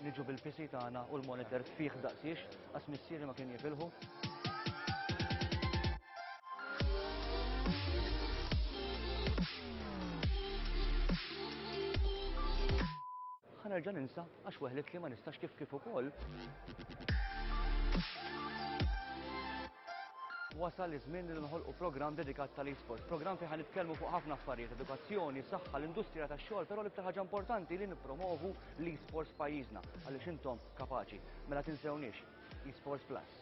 niġu bil-PC tagħna u l-monitor fih daqsiex għas missieri ma kien jifilħu. Ħanerġa' ninsa għax weħlet li ma nistax kif ukoll. Wasal iż-żmien li nħolqu programm dedikat tal-esports, programm fejn ħanitkellmu fuq ħafna affarijiet, edukazzjoni, saħħa, l-industrija tax-xogħol, però l-iktar ħaġa importanti li nippromovu l-esports pajjiżna għaliex intom kapaċi. Mela tinsewniex, esports plus.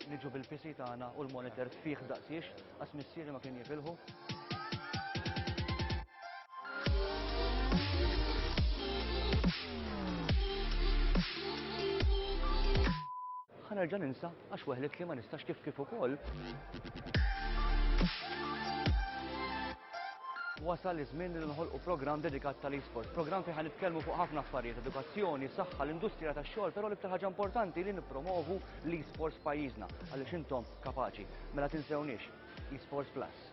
Niġu bil-PC tagħna u l-monitor fih daqsiex għas missieri ma kien jifilħu. Ħanerġa' ninsa għax weħlet li ma nistax kif ukoll. Wasal iż-żmien li nħolqu programm dedikat tal-esports, programm fejn nitkellmu fuq ħafna affarijiet, edukazzjoni, saħħa, l-industrija tax-xogħol, però l-iktar ħaġa importanti li nippromovu l-esports pajjiżna għaliex intom kapaċi. Mela tinsewniex, esports Plus.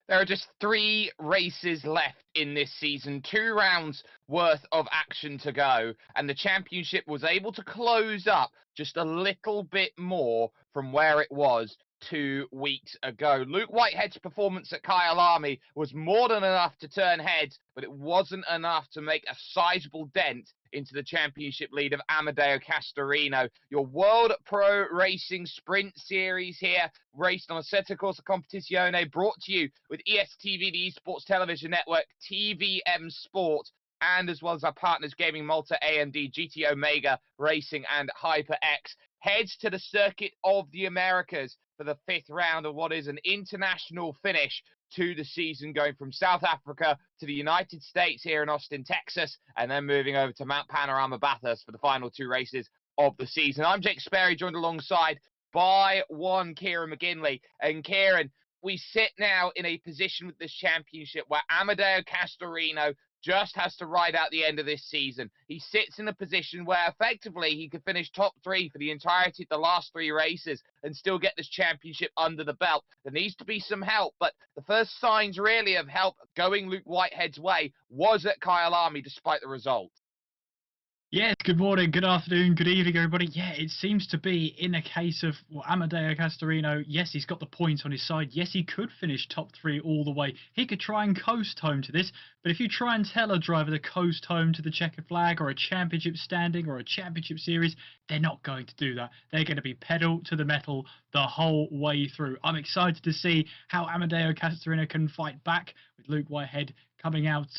There are just 3 races left in this season, 2 rounds worth of action to go, and the championship was able to close up just a little bit more from where it was 2 weeks ago. Luke Whitehead's performance at Kyalami was more than enough to turn heads, but it wasn't enough to make a sizable dent into the championship lead of Amedeo Castorino. Your World Pro Racing Sprint Series here, raced on Assetto Corsa Competizione, brought to you with ESTV, the Esports Television Network, TVM Sport, and as well as our partners Gaming Malta, AMD, GT Omega Racing, and HyperX. Heads to the Circuit of the Americas for the 5th round of what is an international finish to the season, going from South Africa to the United States here in Austin, Texas, and then moving over to Mount Panorama Bathurst for the final 2 races of the season. I'm Jake Sperry, joined alongside by one Kieran McGinley. And Kieran, we sit now in a position with this championship where Amedeo Castorino just has to ride out the end of this season. He sits in a position where effectively he could finish top 3 for the entirety of the last 3 races and still get this championship under the belt. There needs to be some help, but the first signs really of help going Luke Whitehead's way was at Kyalami despite the result. Yes, good morning, good afternoon, good evening, everybody. Yeah, it seems to be in a case of Amedeo Castorino. Yes, he's got the points on his side. Yes, he could finish top 3 all the way. He could try and coast home to this. But if you try and tell a driver to coast home to the checkered flag or a championship standing or a championship series, they're not going to do that. They're going to be pedal to the metal the whole way through. I'm excited to see how Amedeo Castorino can fight back with Luke Whitehead coming out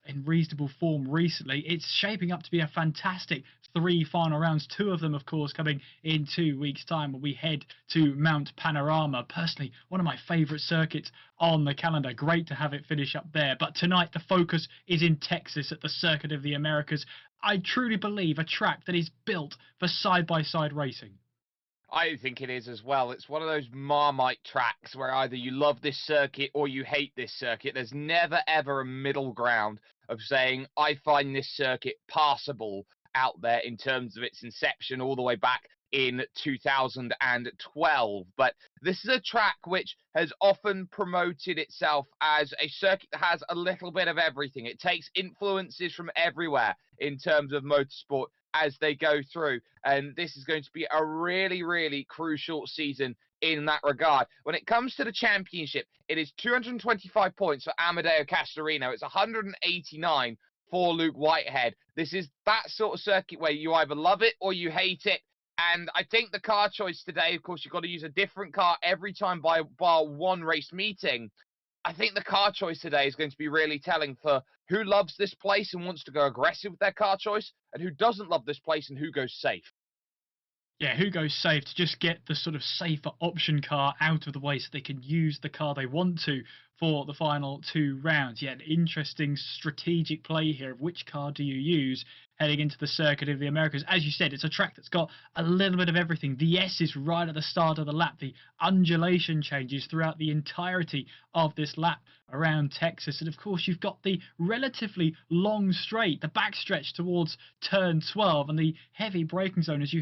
in reasonable form recently. It's shaping up to be a fantastic 3 final rounds, 2 of them, of course, coming in 2 weeks' time when we head to Mount Panorama. Personally, one of my favourite circuits on the calendar. Great to have it finish up there. But tonight, the focus is in Texas at the Circuit of the Americas. I truly believe a track that is built for side-by-side racing. I think it is as well. It's one of those Marmite tracks where either you love this circuit or you hate this circuit. There's never, ever a middle ground of saying, I find this circuit passable out there in terms of its inception all the way back in 2012. But this is a track which has often promoted itself as a circuit that has a little bit of everything. It takes influences from everywhere in terms of motorsport as they go through, and this is going to be a really, really crucial season in that regard. When it comes to the championship, it is 225 points for Amedeo Castorino. It's 189 for Luke Whitehead. This is that sort of circuit where you either love it or you hate it. And I think the car choice today, of course, you've got to use a different car every time bar one race meeting. I think the car choice today is going to be really telling for who loves this place and wants to go aggressive with their car choice, and who doesn't love this place and who goes safe. Yeah, who goes safe to just get the sort of safer option car out of the way so they can use the car they want to for the final 2 rounds. Yeah, an interesting strategic play here of which car do you use heading into the Circuit of the Americas. As you said, it's a track that's got a little bit of everything. The S is right at the start of the lap. The undulation changes throughout the entirety of this lap around Texas. And of course, you've got the relatively long straight, the backstretch towards turn 12 and the heavy braking zone as you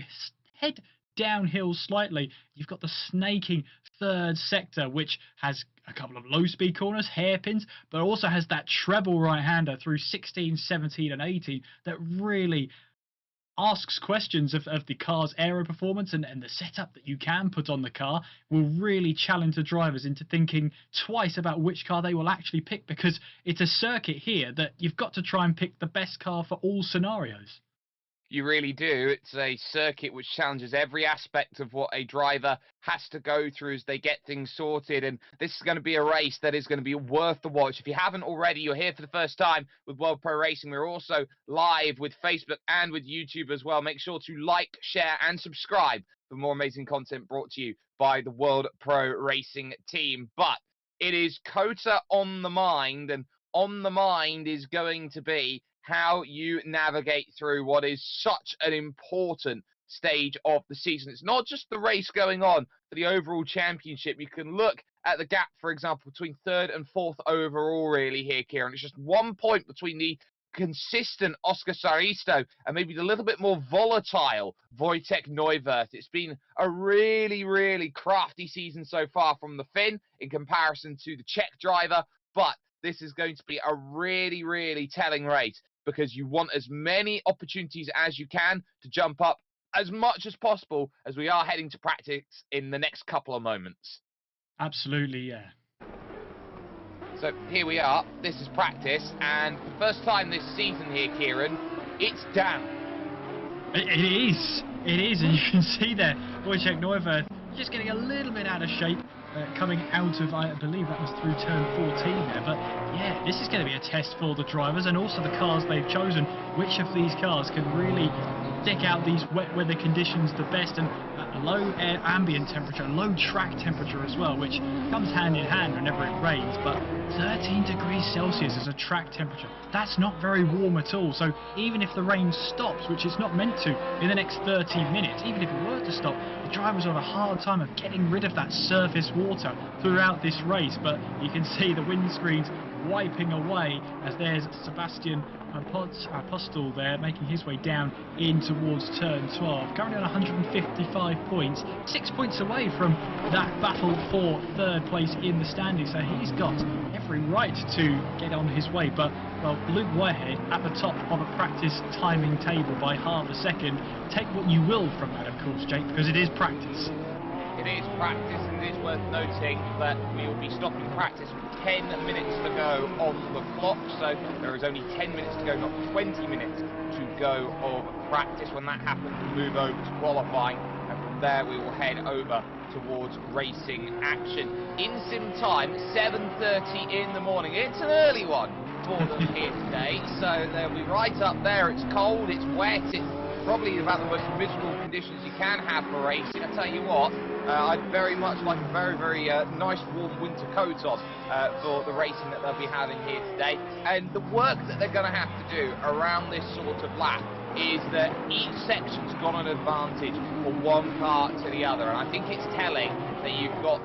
head downhill slightly. You've got the snaking third sector, which has a couple of low-speed corners, hairpins, but also has that treble right-hander through 16, 17 and 18 that really asks questions of the car's aero performance, and the setup that you can put on the car will really challenge the drivers into thinking twice about which car they will actually pick, because it's a circuit here that you've got to try and pick the best car for all scenarios. You really do. It's a circuit which challenges every aspect of what a driver has to go through as they get things sorted. And this is going to be a race that is going to be worth the watch. If you haven't already, you're here for the first time with World Pro Racing. We're also live with Facebook and with YouTube as well. Make sure to like, share, and subscribe for more amazing content brought to you by the World Pro Racing team. But it is Cota on the mind, and on the mind is going to be how you navigate through what is such an important stage of the season. It's not just the race going on for the overall championship. You can look at the gap, for example, between 3rd and 4th overall really here, Kieran. It's just 1 point between the consistent Oscar Saristo and maybe the little bit more volatile Wojtek Neuwirth. It's been a really, really crafty season so far from the Finn in comparison to the Czech driver, but this is going to be a really, really telling race, because you want as many opportunities as you can to jump up as much as possible as we are heading to practice in the next couple of moments. Absolutely, yeah. So here we are. This is practice, and for the first time this season here, Kieran, it's down. It is, and you can see there, Wojtek Neuwirth just getting a little bit out of shape. Coming out of, I believe that was through turn 14 there, but yeah, this is going to be a test for the drivers and also the cars they've chosen. Which of these cars can really stick out these wet weather conditions the best, and a low air ambient temperature, a low track temperature as well, which comes hand in hand whenever it rains. But 13 degrees Celsius is a track temperature. That's not very warm at all. So even if the rain stops, which it's not meant to in the next 30 minutes, even if it were to stop, the drivers will have a hard time of getting rid of that surface water throughout this race. But you can see the windscreens wiping away as there's Sebastian Apostel there making his way down in towards turn 12, currently on 155 points, 6 points away from that battle for 3rd place in the standings, so he's got every right to get on his way. But well, Luke Whitehead at the top of a practice timing table by half a second. Take what you will from that, of course, Jake, because it is practice. It is practice, and it is worth noting that we will be stopping practice with 10 minutes to go on the clock, so there is only 10 minutes to go, not 20 minutes to go of practice. When that happens, we move over to qualifying, and from there we will head over towards racing action. In sim time, 7:30 in the morning. It's an early one for them here today, so they'll be right up there. It's cold, it's wet, it's probably about the most miserable conditions you can have for racing. I tell you what, I'd very much like a very, very nice warm winter coat on for the racing that they'll be having here today. And the work that they're going to have to do around this sort of lap is that each section's got an advantage from one car to the other. And I think it's telling that you've got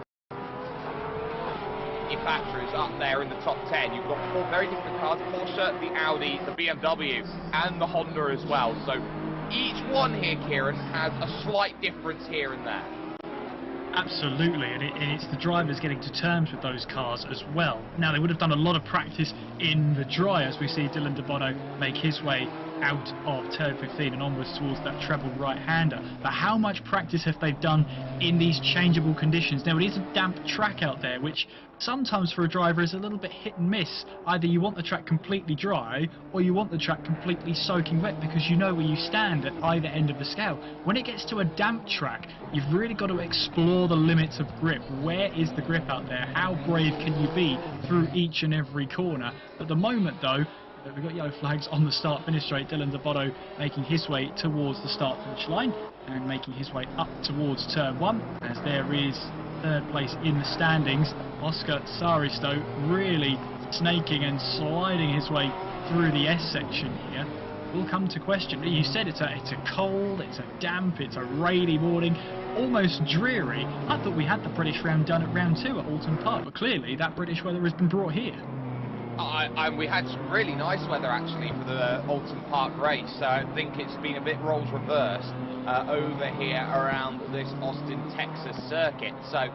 manufacturers up there in the top 10. You've got 4 very different cars: Porsche, the Audi, the BMW, and the Honda as well. So each one here, Kieran, has a slight difference here and there. Absolutely, and it's the drivers getting to terms with those cars as well. Now, they would have done a lot of practice in the dry, as we see Dylan DeBono make his way out of turn 15 and onwards towards that treble right-hander. But how much practice have they done in these changeable conditions? Now, it is a damp track out there, which sometimes for a driver is a little bit hit and miss. Either you want the track completely dry or you want the track completely soaking wet, because you know where you stand at either end of the scale. When it gets to a damp track, you've really got to explore the limits of grip. Where is the grip out there? How brave can you be through each and every corner? At the moment though, we've got yellow flags on the start-finish straight. Dylan Deboto making his way towards the start-finish line and making his way up towards turn 1, as there is third place in the standings. Oscar Saristo really snaking and sliding his way through the S section here. Will come to question. You said it's a cold, it's a damp, it's a rainy morning, almost dreary. I thought we had the British round done at round 2 at Alton Park, but clearly that British weather has been brought here. We had some really nice weather actually for the Alton Park race. So I think it's been a bit roles reversed over here around this Austin, Texas circuit. So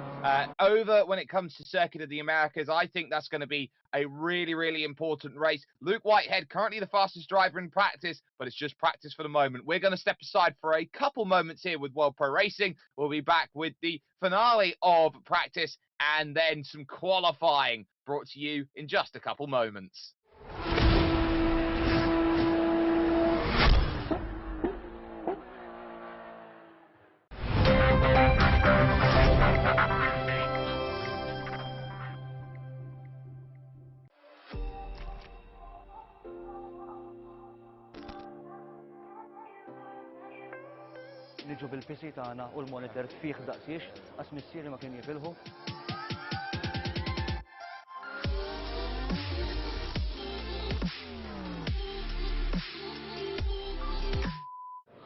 over when it comes to Circuit of the Americas, I think that's going to be a really, really important race. Luke Whitehead, currently the fastest driver in practice, but it's just practice for the moment. We're going to step aside for a couple moments here with World Pro Racing. We'll be back with the finale of practice and then some qualifying brought to you in just a couple moments. Niġu bil-PC tagħna u l-monitor fih daqsiex għas missieri ma kien jifilħu.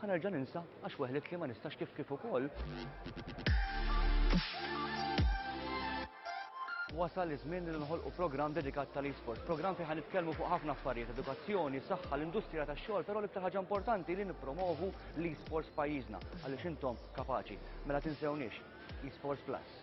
Ħanerġa' ninsa għax weħlet li ma nistax kif ukoll. Wasal iż-żmien li nħolqu programm dedikat tal-esports, programm fejn ħanitkellmu fuq ħafna affarijiet, edukazzjoni, saħħa, l-industrija tax-xogħol, però l-iktar ħaġa importanti li nippromovu l-esports pajjiżna għaliex intom kapaċi. Mela tinsewniex, esports Plus.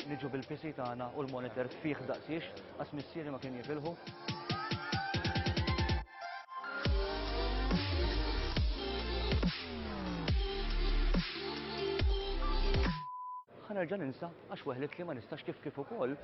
niġu bil-pisi tagħna u l-monitor fih daqsiex għas missieri ma kien jifilħu. Ħanerġa' ninsa għax weħlet li ma nistax kif ukoll.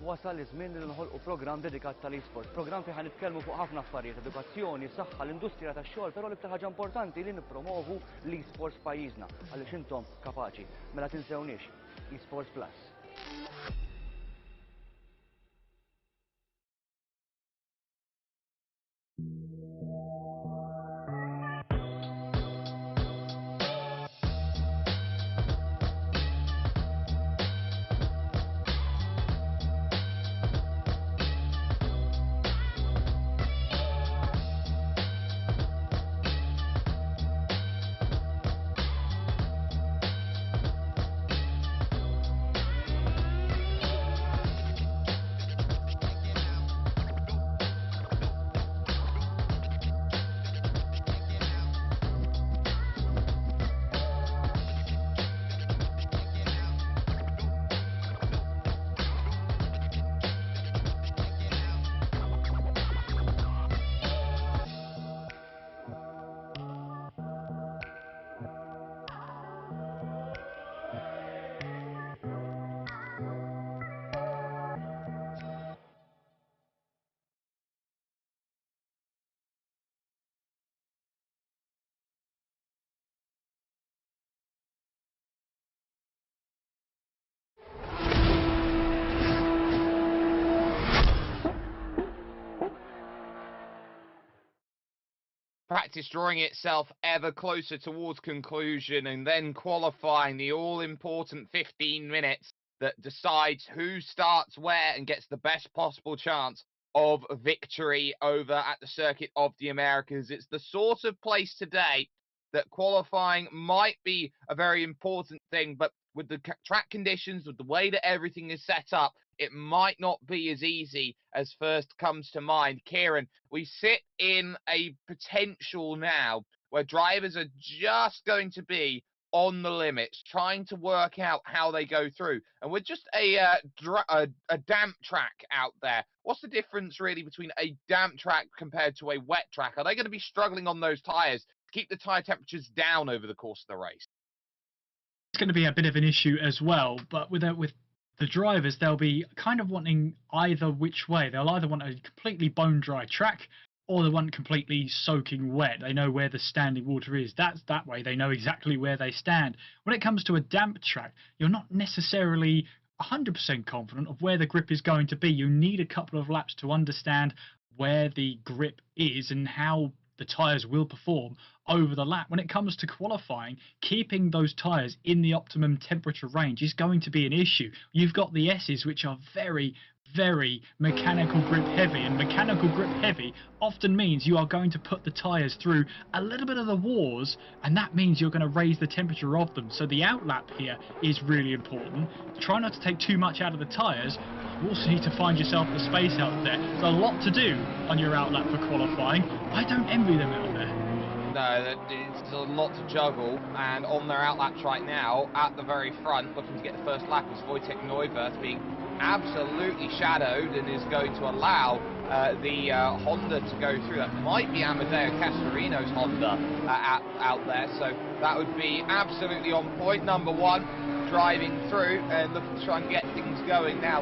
Wasal iż-żmien li nħolqu programm dedikat tal-esports, programm fejn ħanitkellmu fuq ħafna affarijiet, edukazzjoni, saħħa, l-industrija tax-xogħol, però l-iktar ħaġa importanti li nippromovu l-esports pajjiżna għaliex intom kapaċi. Mela tinsewniex, esports plus. Practice drawing itself ever closer towards conclusion, and then qualifying, the all-important 15 minutes that decides who starts where and gets the best possible chance of victory over at the Circuit of the Americas. It's the sort of place today that qualifying might be a very important thing, but with the track conditions, with the way that everything is set up, it might not be as easy as first comes to mind. Kieran, we sit in a potential now where drivers are just going to be on the limits, trying to work out how they go through. And with just a damp track out there, what's the difference really between a damp track compared to a wet track? Are they going to be struggling on those tyres to keep the tyre temperatures down over the course of the race? It's going to be a bit of an issue as well, but with the drivers, they'll be kind of wanting either which way. They'll either want a completely bone dry track, or they want completely soaking wet. They know where the standing water is. That way they know exactly where they stand. When it comes to a damp track, you're not necessarily 100% confident of where the grip is going to be. You need a couple of laps to understand where the grip is and how the tyres will perform over the lap. When it comes to qualifying, keeping those tyres in the optimum temperature range is going to be an issue. You've got the S's, which are very, very mechanical grip heavy, and mechanical grip heavy often means you are going to put the tyres through a little bit of the wars, and that means you're going to raise the temperature of them. So the outlap here is really important. Try not to take too much out of the tyres. You also need to find yourself the space out there. There's a lot to do on your outlap for qualifying. I don't envy them out there. No, it's a lot to juggle, and on their outlaps right now, at the very front, looking to get the first lap is Wojtek Neuwirth being absolutely shadowed and is going to allow the Honda to go through. That might be Amedeo Castorino's Honda out there, so that would be absolutely on point. Number one, driving through and looking to try and get things going now.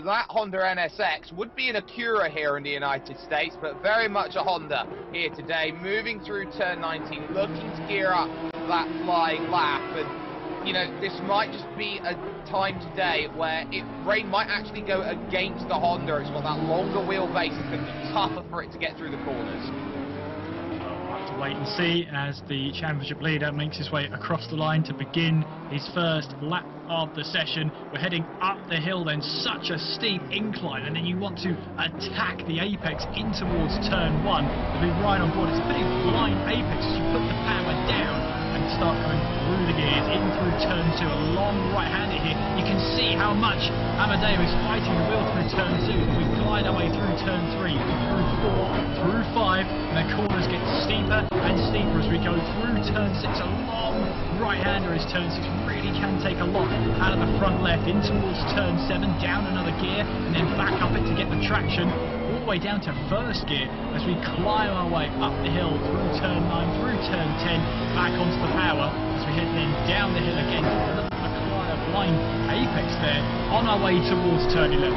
That Honda NSX would be an Acura here in the United States, but very much a Honda here today, moving through turn 19, looking to gear up that flying lap. And you know, this might just be a time today where rain might actually go against the Honda. It's got that longer wheelbase, it's going to be tougher for it to get through the corners. We'll have to wait and see as the championship leader makes his way across the line to begin his first lap of the session. We're heading up the hill, then such a steep incline, and then you want to attack the apex in towards turn one to be right on board. It's a pretty blind apex as you put the power down and start going through the gears, in through turn 2, a long right-hander here. You can see how much Amadeo is fighting the wheel through turn 2. We glide our way through turn 3, through 4, through 5, and the corners get steeper and steeper as we go through turn 6. A long right-hander as turn 6 really can take a lot out of the front left, in towards turn 7, down another gear, and then back up it to get the traction, all the way down to first gear as we climb our way up the hill through turn 9, through turn 10, back onto the power as we head then down the hill again. A blind apex there on our way towards turn 11.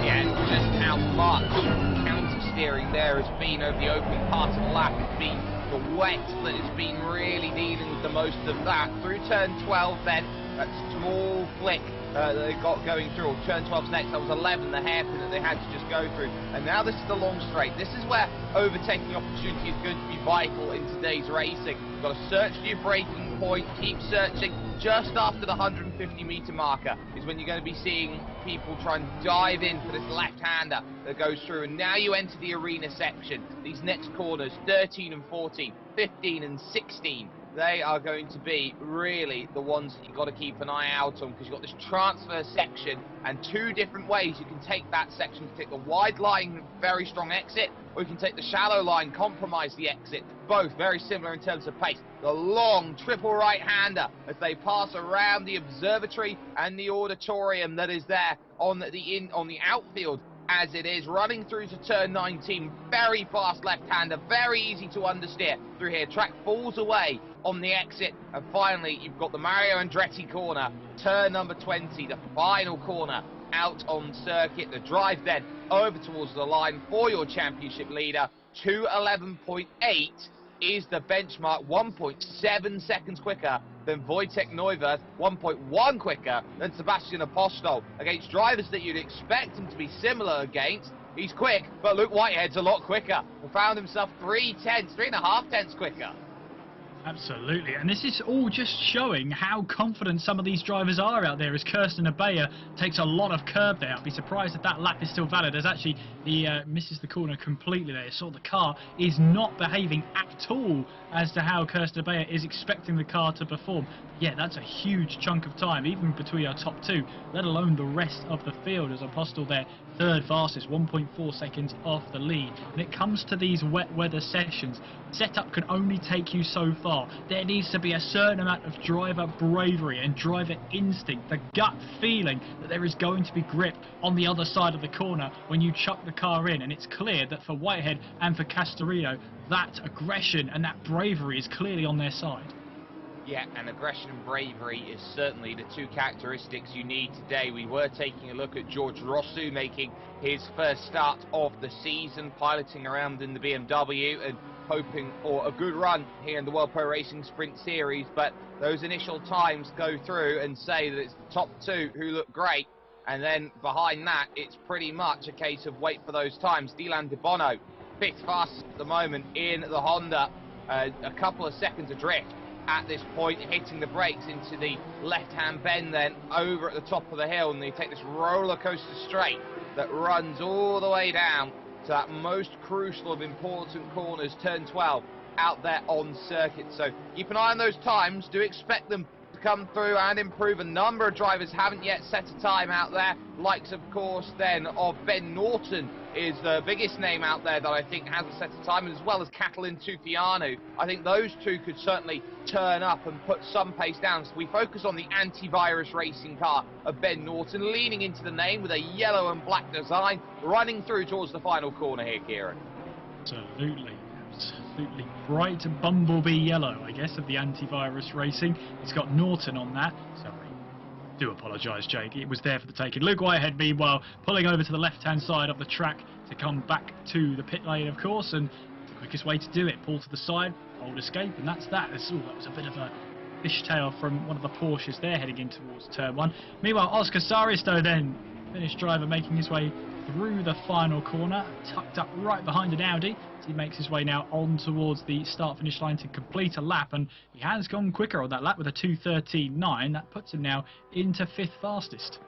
Yeah, and just how much counter steering there has been over the opening part of the lap. It's been the wet that has been really dealing with the most of that. Through turn 12 then, that small flick that they got going through. Turn 12's next, that was 11, the hairpin that they had to just go through. And now this is the long straight. This is where overtaking opportunity is going to be vital in today's racing. You've got to search for your braking point, keep searching. Just after the 150-meter marker is when you're going to be seeing people try and dive in for this left-hander that goes through. And now you enter the arena section. These next corners, 13 and 14, 15 and 16, they are going to be really the ones that you've got to keep an eye out on, because you've got this transfer section and two different ways you can take that section. You can take the wide line, very strong exit, or you can take the shallow line, compromise the exit. Both very similar in terms of pace. The long triple right-hander as they pass around the observatory and the auditorium that is there on the outfield, as it is running through to turn 19. Very fast left-hander, very easy to understeer through here. Track falls away on the exit, and finally you've got the Mario Andretti corner, turn number 20, the final corner out on circuit. The drive then over towards the line for your championship leader. 2:11.8 is the benchmark, 1.7 seconds quicker than Wojtek Neuwirth, 1.1 quicker than Sebastian Apostol. Against drivers that you'd expect him to be similar against, he's quick, but Luke Whitehead's a lot quicker. He found himself 3.5 tenths quicker. Absolutely, and this is all just showing how confident some of these drivers are out there as Kirsten Abaya takes a lot of curb there. I'd be surprised if that lap is still valid, as actually he misses the corner completely there. So the car is not behaving at all as to how Kirsten Abaya is expecting the car to perform. Yeah, that's a huge chunk of time, even between our top two, let alone the rest of the field, as Apostle there, third fastest, 1.4 seconds off the lead. When it comes to these wet weather sessions, setup can only take you so far. There needs to be a certain amount of driver bravery and driver instinct, the gut feeling that there is going to be grip on the other side of the corner when you chuck the car in. And it's clear that for Whitehead and for Castorino, that aggression and that bravery is clearly on their side. Yeah, and aggression and bravery is certainly the two characteristics you need today. We were taking a look at George Rossu making his first start of the season, piloting around in the BMW and hoping for a good run here in the WPR Racing Sprint Series, but those initial times go through and say that it's the top two who look great, and then behind that it's pretty much a case of wait for those times. Dylan De Bono, fifth fastest at the moment in the Honda, a couple of seconds adrift at this point, hitting the brakes into the left-hand bend then over at the top of the hill, and they take this roller coaster straight that runs all the way down to that most crucial of important corners, turn 12, out there on circuit. So keep an eye on those times. Do expect them to come through and improve. A number of drivers haven't yet set a time out there, likes of course then of Ben Norton is the biggest name out there that I think hasn't set a time, as well as Catalin Tufianu. I think those two could certainly turn up and put some pace down. So we focus on the antivirus racing car of Ben Norton, leaning into the name with a yellow and black design, running through towards the final corner here, Kieran. Absolutely. Absolutely bright bumblebee yellow, I guess, of the antivirus racing. It's got Norton on that. Sorry. Do apologise, Jake. It was there for the taking. Luke Whitehead, meanwhile, pulling over to the left-hand side of the track to come back to the pit lane, of course, and the quickest way to do it, pull to the side, hold escape, and that's that. That was a bit of a fishtail from one of the Porsches there heading in towards turn 1. Meanwhile, Oscar Saristo then, Finnish driver, making his way through the final corner, tucked up right behind an Audi. He makes his way now on towards the start-finish line to complete a lap, and he has gone quicker on that lap with a 2:13.9. That puts him now into fifth fastest.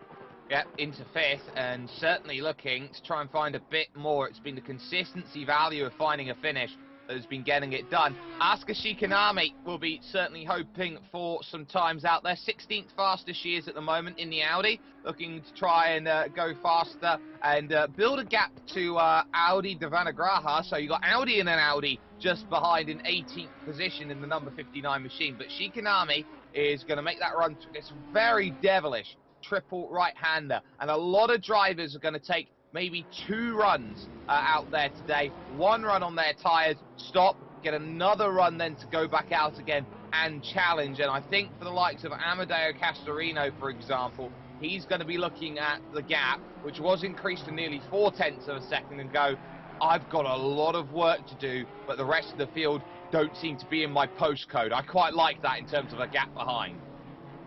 Yep, into fifth, and certainly looking to try and find a bit more. It's been the consistency value of finding a finish that has been getting it done. Asuka Shikanami will be certainly hoping for some times out there. 16th fastest she is at the moment in the Audi, looking to try and go faster and build a gap to Audi Devanagraha. So you got Audi and an Audi just behind in 18th position in the number 59 machine. But Shikanami is going to make that run to this very devilish triple right-hander, and a lot of drivers are going to take maybe 2 runs out there today. 1 run on their tyres, stop, get another run then to go back out again and challenge. And I think for the likes of Amedeo Castorino, for example, he's going to be looking at the gap, which was increased to nearly 0.4 of a second, and go, I've got a lot of work to do, but the rest of the field don't seem to be in my postcode. I quite like that in terms of a gap behind.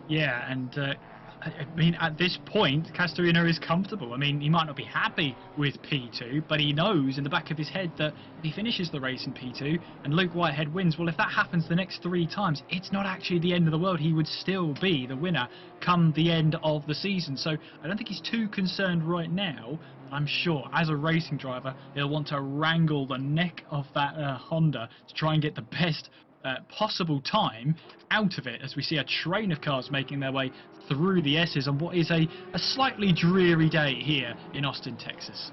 Yeah, and I mean, at this point, Castorino is comfortable. I mean, he might not be happy with P2, but he knows in the back of his head that if he finishes the race in P2 and Luke Whitehead wins, well, if that happens the next 3 times, it's not actually the end of the world. He would still be the winner come the end of the season. So I don't think he's too concerned right now. I'm sure, as a racing driver, he'll want to wrangle the neck of that Honda to try and get the best possible time out of it, as we see a train of cars making their way through the S's on what is a slightly dreary day here in Austin, Texas.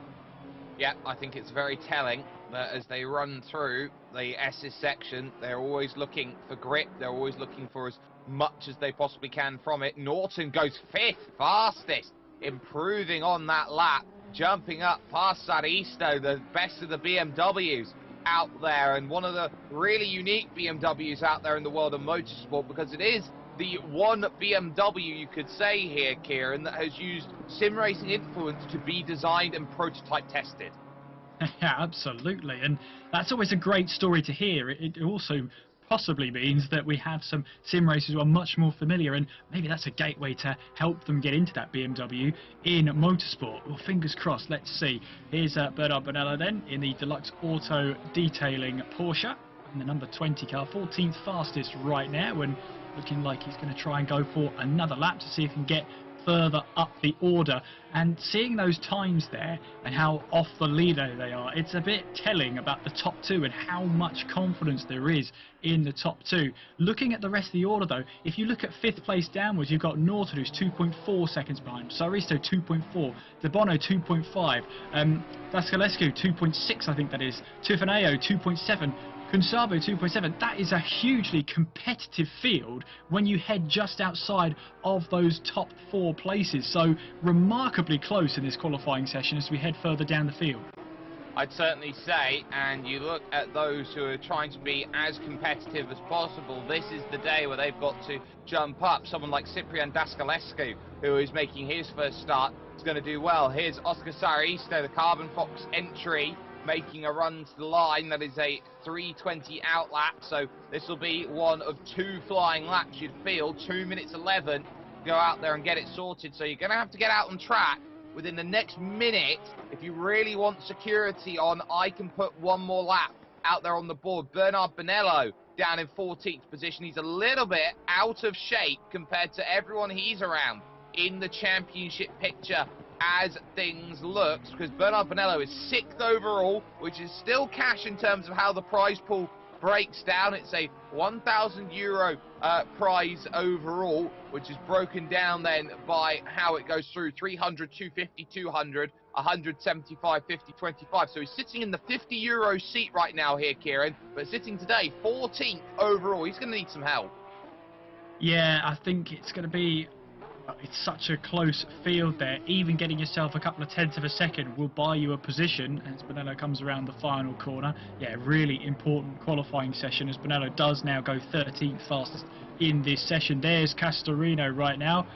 Yeah, I think it's very telling that as they run through the S's section, they're always looking for grip, they're always looking for as much as they possibly can from it. Norton goes 5th fastest, improving on that lap, jumping up past Saristo, the best of the BMWs out there, and one of the really unique BMWs out there in the world of motorsport, because it is the one BMW, you could say here, Kieran, that has used sim racing influence to be designed and prototype tested. Yeah, absolutely, and that's always a great story to hear. It also possibly means that we have some sim racers who are much more familiar, and maybe that's a gateway to help them get into that BMW in motorsport. Well, fingers crossed. Let's see. Here's Bernard Bonello then in the Deluxe Auto Detailing Porsche in the number 20 car, 14th fastest right now, and looking like he's going to try and go for another lap to see if he can get further up the order. And seeing those times there and how off the leader they are, it's a bit telling about the top 2 and how much confidence there is in the top 2. Looking at the rest of the order though, if you look at 5th place downwards, you've got Norton, who's 2.4 seconds behind, Saristo 2.4, De Bono 2.5, Daskalescu 2.6, I think that is, Tufaneo 2.7, Kunsabo 2.7. That is a hugely competitive field when you head just outside of those top 4 places. So remarkably close in this qualifying session as we head further down the field. I'd certainly say, and you look at those who are trying to be as competitive as possible, this is the day where they've got to jump up. Someone like Ciprian Daskalescu, who is making his first start, is going to do well. Here's Oscar Saristo, the Carbon Fox entry, making a run to the line. That is a 3:20 out lap, so this will be one of 2 flying laps, you'd feel. 2 minutes 11, go out there and get it sorted. So you're going to have to get out on track within the next minute if you really want security on, I can put 1 more lap out there on the board. Bernard Bonello down in 14th position. He's a little bit out of shape compared to everyone he's around in the championship picture as things look, because Bernard Bonello is 6th overall, which is still cash in terms of how the prize pool breaks down. It's a €1,000 prize overall, which is broken down then by how it goes through: 300, 250, 200, 175, 50, 25. So he's sitting in the €50 seat right now here, Kieran, but sitting today 14th overall. He's going to need some help. Yeah, I think it's going to be... It's such a close field there. Even getting yourself a couple of tenths of a second will buy you a position as Bonello comes around the final corner. Yeah, really important qualifying session as Bonello does now go 13th fastest in this session. There's Castorino right now,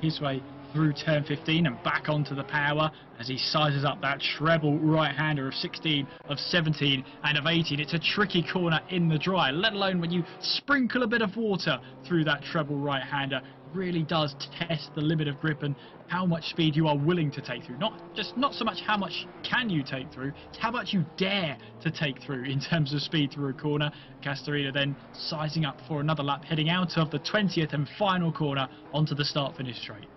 his way through turn 15 and back onto the power as he sizes up that treble right-hander of 16, of 17 and of 18. It's a tricky corner in the dry, let alone when you sprinkle a bit of water through that treble right-hander. Really does test the limit of grip and how much speed you are willing to take through. Not so much how much can you take through, it's how much you dare to take through in terms of speed through a corner. Castorino then sizing up for another lap, heading out of the 20th and final corner onto the start-finish straight.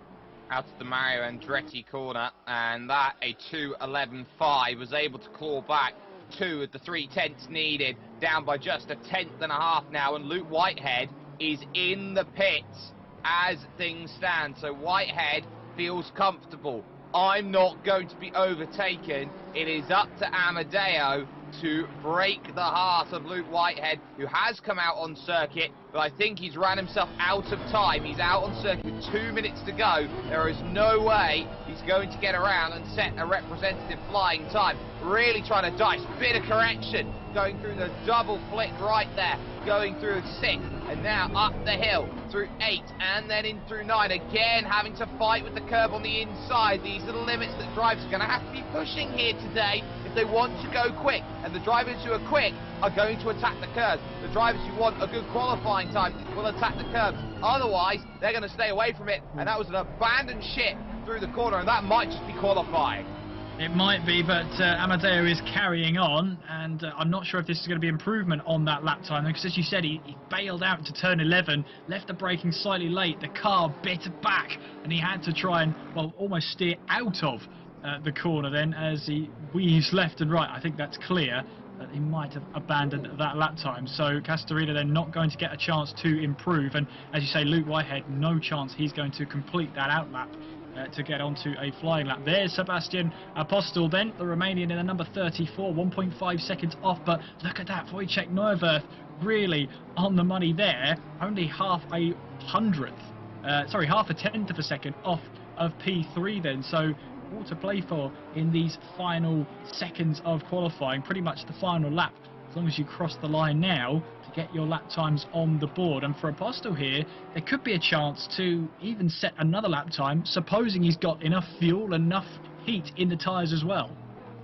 Out of the Mario Andretti corner, and that a 2:11.5 was able to claw back 2 of the 3 tenths needed, down by just a tenth and a half now, and Luke Whitehead is in the pits as things stand. So Whitehead feels comfortable. I'm not going to be overtaken. It is up to Amadeo to break the heart of Luke Whitehead, who has come out on circuit, but I think he's ran himself out of time. He's out on circuit with 2 minutes to go. There is no way he's going to get around and set a representative flying time. Really trying to dice. Bit of correction. Going through the double flick right there. Going through 6, and now up the hill through 8, and then in through 9. Again, having to fight with the curb on the inside. These are the limits that drivers are going to have to be pushing here today if they want to go quick. And the drivers who are quick are going to attack the curbs. The drivers who want a good qualifying time will attack the curbs. Otherwise, they're going to stay away from it. And that was an abandoned ship through the corner, and that might just be qualifying. It might be, but Amadeo is carrying on, and I'm not sure if this is going to be improvement on that lap time, because as you said, he bailed out into turn 11, left the braking slightly late, the car bit back, and he had to try and, well, almost steer out of the corner then as he weaves left and right. I think that's clear that he might have abandoned that lap time. So Castorina then not going to get a chance to improve, and as you say, Luke Whitehead, no chance he's going to complete that outlap to get onto a flying lap. There's Sebastian Apostel then, the Romanian in the number 34, 1.5 seconds off, but look at that, Wojciech Neuwirth really on the money there, only half a tenth of a second off of P3 then, so all to play for in these final seconds of qualifying, pretty much the final lap, as long as you cross the line now to get your lap times on the board. And for Apostel here, there could be a chance to even set another lap time, supposing he's got enough fuel, enough heat in the tyres as well.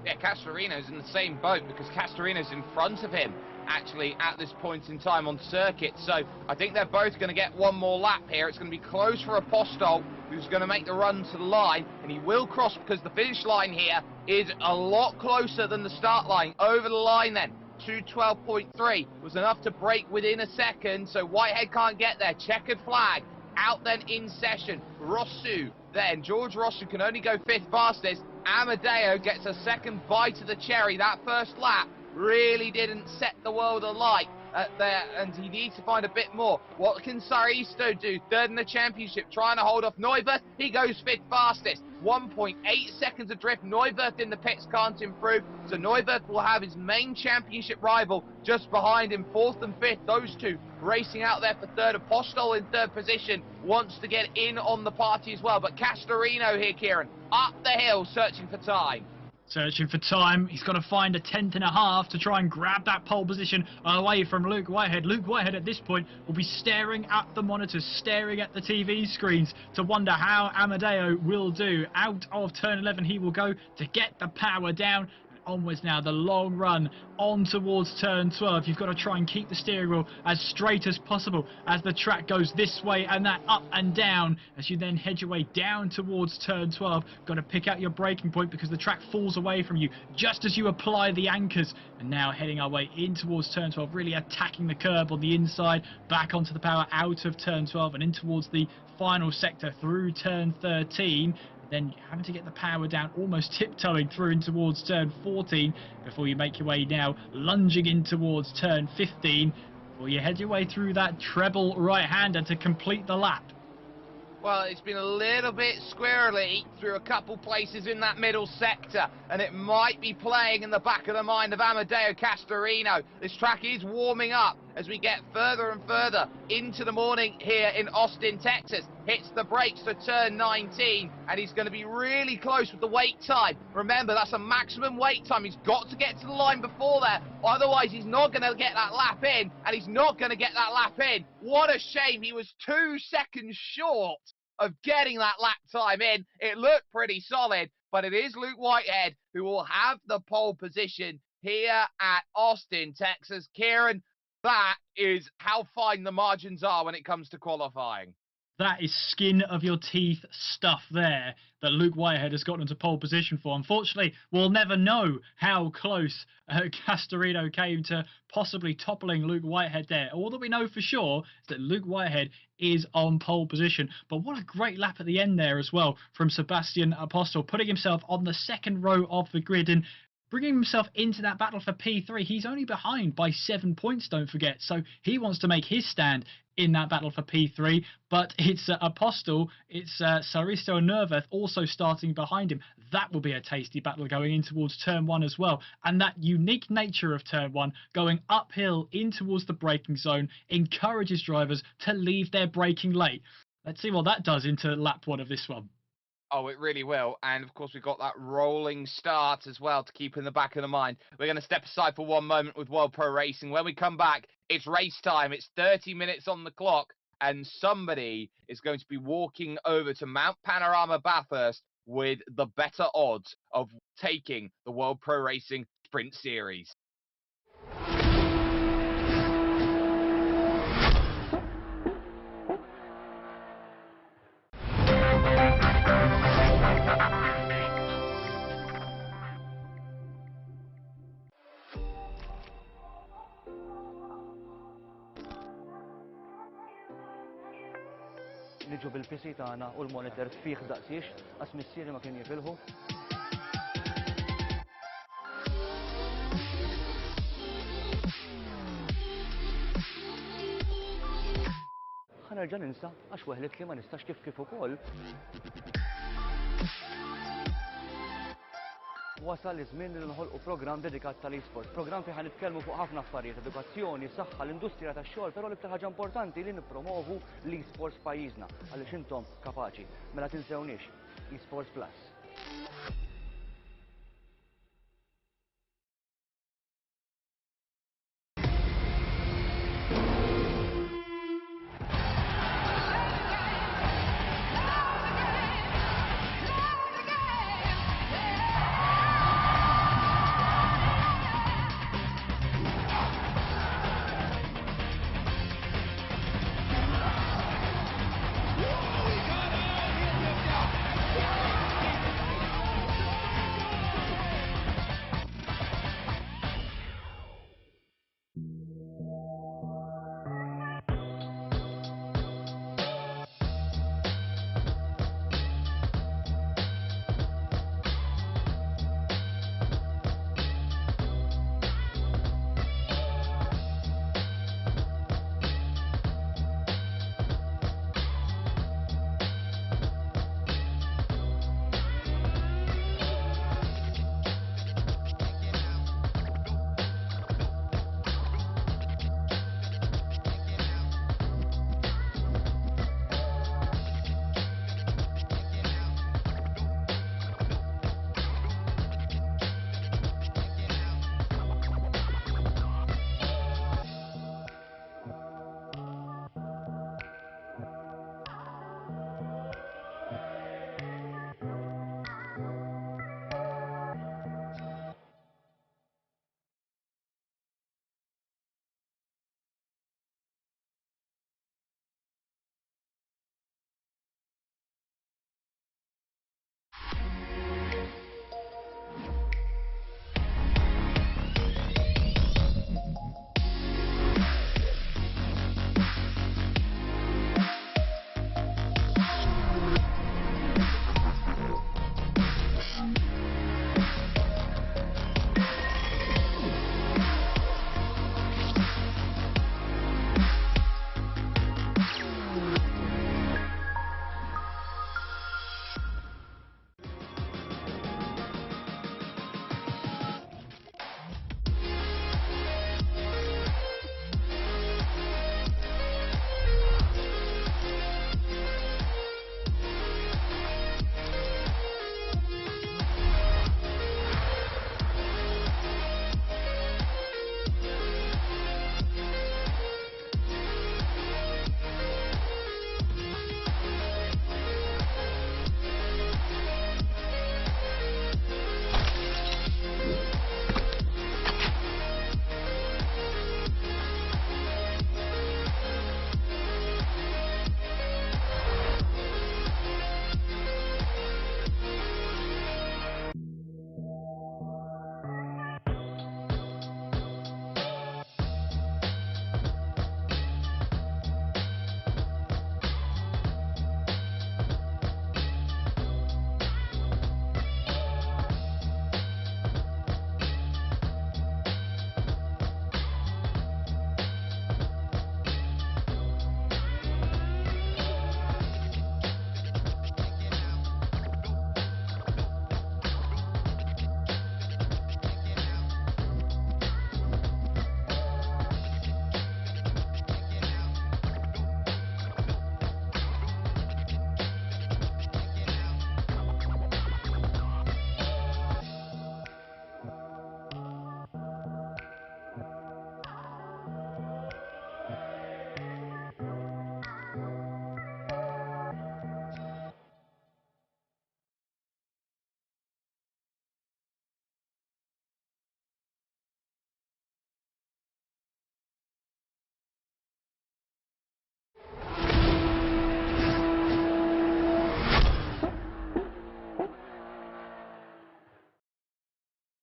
Yeah, Castorino's in the same boat, because Castorino's in front of him actually at this point in time on circuit. So I think they're both going to get one more lap here. It's going to be close for Apostel, who's going to make the run to the line, and he will cross, because the finish line here is a lot closer than the start line. Over the line then, 2:12.3 was enough to break within a second, so Whitehead can't get there. Checkered flag out then in session. Rossu then, George Rossu can only go 5th fastest. Amadeo gets a second bite of the cherry. That first lap really didn't set the world alight there, and he needs to find a bit more. What can Saristo do? 3rd in the championship, trying to hold off Neuwirth. He goes 5th fastest. 1.8 seconds adrift. Neuwirth in the pits can't improve, so Neuwirth will have his main championship rival just behind him, 4th and 5th. Those two racing out there for 3rd. Apostel in 3rd position wants to get in on the party as well, but Castorino here, Kieran, up the hill searching for time. Searching for time. He's got to find a tenth and a half to try and grab that pole position away from Luke Whitehead. Luke Whitehead at this point will be staring at the monitors, staring at the TV screens to wonder how Amadeo will do. Out of turn 11 he will go to get the power down. Onwards now, the long run on towards turn 12. You've got to try and keep the steering wheel as straight as possible as the track goes this way and that, up and down, as you then head your way down towards turn 12. Got to pick out your braking point, because the track falls away from you just as you apply the anchors. And now heading our way in towards turn 12, really attacking the curb on the inside, back onto the power out of turn 12 and in towards the final sector through turn 13. Then having to get the power down, almost tiptoeing through in towards turn 14 before you make your way now lunging in towards turn 15 before you head your way through that treble right-hander to complete the lap. Well, it's been a little bit squirrely through a couple places in that middle sector, and it might be playing in the back of the mind of Amadeo Castorino. This track is warming up as we get further and further into the morning here in Austin, Texas. Hits the brakes for turn 19, and he's going to be really close with the wait time. Remember, that's a maximum wait time. He's got to get to the line before there, otherwise he's not going to get that lap in, and he's not going to get that lap in. What a shame. He was 2 seconds short of getting that lap time in. It looked pretty solid, but it is Luke Whitehead who will have the pole position here at Austin, Texas. Kieran, that is how fine the margins are when it comes to qualifying. That is skin of your teeth stuff there that Luke Whitehead has gotten into pole position for. Unfortunately, we'll never know how close Castorino came to possibly toppling Luke Whitehead there. All that we know for sure is that Luke Whitehead is on pole position. But what a great lap at the end there as well from Sebastian Apostel, putting himself on the second row of the grid. And bringing himself into that battle for P3. He's only behind by 7 points, don't forget. So he wants to make his stand in that battle for P3, but it's Apostle, it's Saristo and Nerveth also starting behind him. That will be a tasty battle going in towards turn 1 as well. And that unique nature of turn 1, going uphill in towards the braking zone, encourages drivers to leave their braking late. Let's see what that does into lap 1 of this one. Oh, it really will. And of course, we've got that rolling start as well to keep in the back of the mind. We're going to step aside for one moment with World Pro Racing. When we come back, it's race time. It's 30 minutes on the clock. And somebody is going to be walking over to Mount Panorama Bathurst with the better odds of taking the World Pro Racing Sprint Series. Niġu bil-PC tagħna u l-monitor fih daqsiex għas missieri ma kien jifilħu. Ħanerġa' ninsa għax weħlet li ma nistax kif ukoll. Wasal iż-żmien li nħolqu programm dedikat tal-esports, programm fejn ħanitkellmu fuq ħafna affarijiet, edukazzjoni, saħħa, l-industrija tax-xogħol, però l-iktar ħaġa importanti li nippromovu l-esports pajjiżna għaliex intom kapaċi. Mela tinsewniex, esports Plus.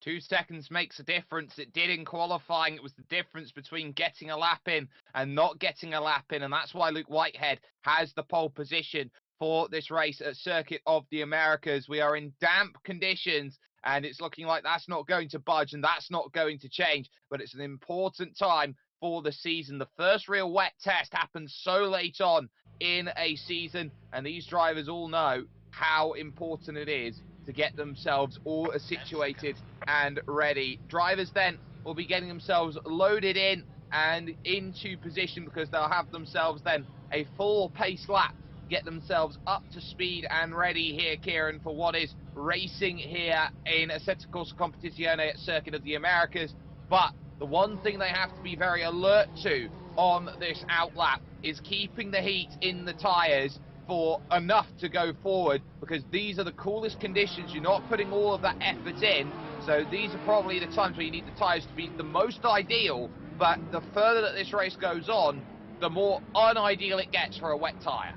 2 seconds makes a difference. It did in qualifying. It was the difference between getting a lap in and not getting a lap in, and that's why Luke Whitehead has the pole position for this race at Circuit of the Americas. We are in damp conditions, and it's looking like that's not going to budge and that's not going to change, but it's an important time for the season. The first real wet test happens so late on in a season, and these drivers all know how important it is to get themselves all situated and ready. Drivers then will be getting themselves loaded in and into position, because they'll have themselves then a full pace lap, get themselves up to speed and ready here, Kieran, for what is racing here in Assetto Corsa Competizione at Circuit of the Americas. But the one thing they have to be very alert to on this outlap is keeping the heat in the tyres for enough to go forward, because these are the coolest conditions. You're not putting all of that effort in, so these are probably the times where you need the tyres to be the most ideal. But the further that this race goes on, the more unideal it gets for a wet tyre.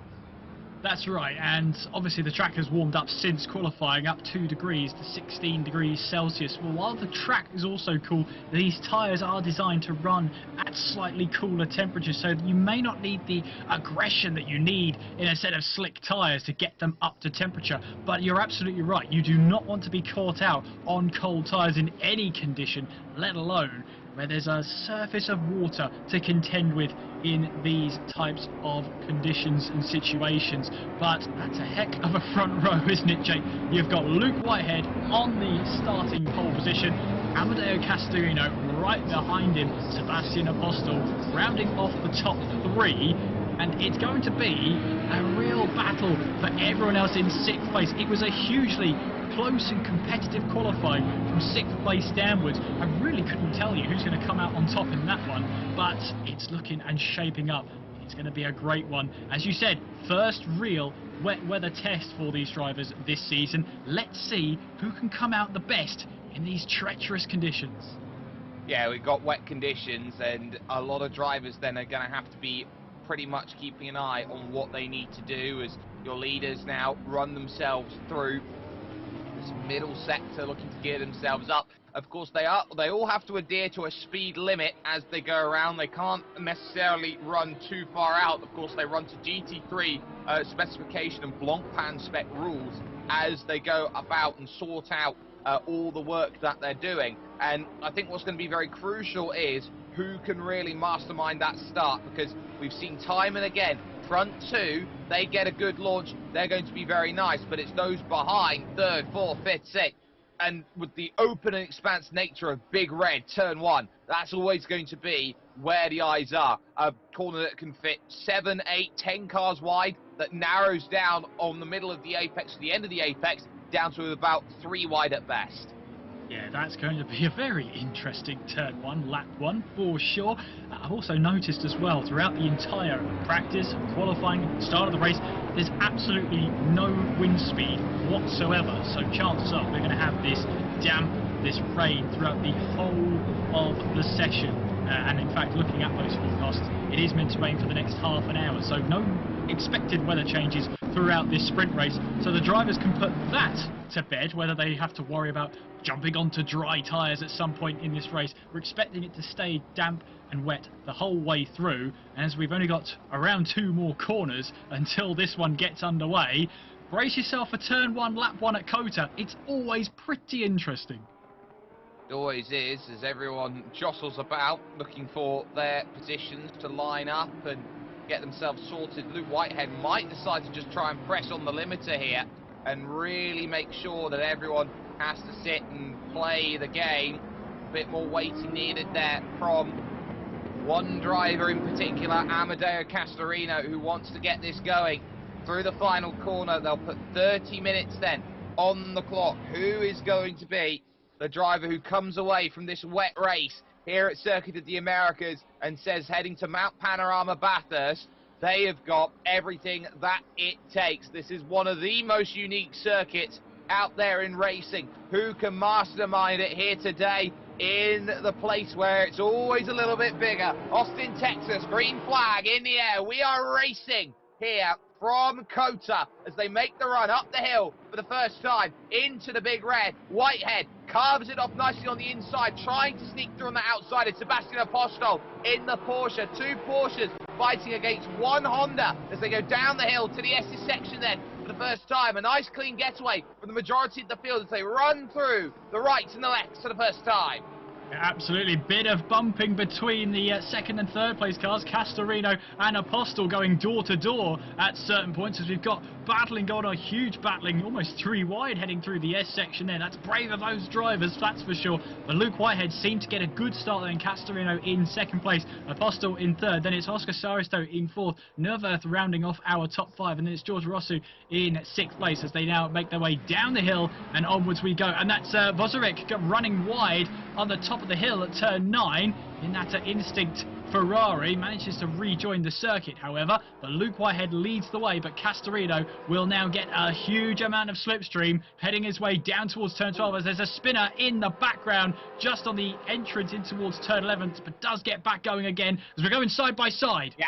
That's right, and obviously the track has warmed up since qualifying, up 2 degrees to 16 degrees Celsius. Well, while the track is also cool, these tyres are designed to run at slightly cooler temperatures, so you may not need the aggression that you need in a set of slick tyres to get them up to temperature. But you're absolutely right, you do not want to be caught out on cold tyres in any condition, let alone where there's a surface of water to contend with in these types of conditions and situations. But that's a heck of a front row, isn't it, Jake? You've got Luke Whitehead on the starting pole position, Amedeo Castorino right behind him, Sebastian Apostel rounding off the top 3, and it's going to be a real battle for everyone else in 6th place. It was a hugely close and competitive qualifying from 6th place downwards. I really couldn't tell you who's going to come out on top in that one, but it's looking and shaping up. It's going to be a great one. As you said, first real wet weather test for these drivers this season. Let's see who can come out the best in these treacherous conditions. Yeah, we've got wet conditions, and a lot of drivers then are going to have to be pretty much keeping an eye on what they need to do as your leaders now run themselves through this middle sector, looking to gear themselves up. Of course, they all have to adhere to a speed limit as they go around. They can't necessarily run too far out. Of course, they run to GT3 specification and Blancpain spec rules as they go about and sort out all the work that they're doing. And I think what's going to be very crucial is who can really mastermind that start, because we've seen time and again, front 2, they get a good launch, they're going to be very nice, but it's those behind, 3rd, 4th, 5th, 6th, and with the open and expanse nature of Big Red, turn 1, that's always going to be where the eyes are. A corner that can fit 7, 8, 10 cars wide, that narrows down on the middle of the apex to the end of the apex, down to about 3 wide at best. Yeah, that's going to be a very interesting turn 1, lap 1 for sure. I've also noticed as well throughout the entire practice, qualifying, start of the race, there's absolutely no wind speed whatsoever. So chances are we're going to have this damp, this rain throughout the whole of the session. And in fact, looking at those forecasts, it is meant to rain for the next half an hour. So no expected weather changes throughout this sprint race. So the drivers can put that to bed, whether they have to worry about jumping onto dry tyres at some point in this race. We're expecting it to stay damp and wet the whole way through. And as we've only got around 2 more corners until this one gets underway, brace yourself for turn 1, lap 1 at Cota. It's always pretty interesting. It always is, as everyone jostles about, looking for their positions to line up and get themselves sorted. Luke Whitehead might decide to just try and press on the limiter here and really make sure that everyone has to sit and play the game. A bit more waiting needed there from one driver in particular, Amedeo Castorino, who wants to get this going through the final corner. They'll put 30 minutes then on the clock. Who is going to be the driver who comes away from this wet race here at Circuit of the Americas and says, heading to Mount Panorama Bathurst, they have got everything that it takes. This is one of the most unique circuits out there in racing. Who can mastermind it here today in the place where it's always a little bit bigger? Austin, Texas, green flag in the air. We are racing here from Cota as they make the run up the hill for the first time into the big red. Whitehead carves it off nicely on the inside, trying to sneak through on the outside. It's Sebastian Apostol in the Porsche. Two Porsches fighting against one Honda as they go down the hill to the S's section then for the first time. A nice clean getaway from the majority of the field as they run through the rights and the lefts for the first time. Absolutely, bit of bumping between the second and third place cars. Castorino and Apostol going door to door at certain points as we've got battling going on, huge battling, almost three wide heading through the S section there. That's brave of those drivers, that's for sure. But Luke Whitehead seemed to get a good start there, and Castorino in second place, Apostol in third. Then it's Oscar Saristo in fourth, Nerverth rounding off our top five, and then it's George Rossu in sixth place as they now make their way down the hill and onwards we go. And that's Vozarek running wide on the top of the hill at turn 9 in that Instinct Ferrari. Manages to rejoin the circuit, however, but Luke Whitehead leads the way, but Castorino will now get a huge amount of slipstream heading his way down towards turn 12 as there's a spinner in the background just on the entrance in towards turn 11, but does get back going again as we're going side by side. Yeah.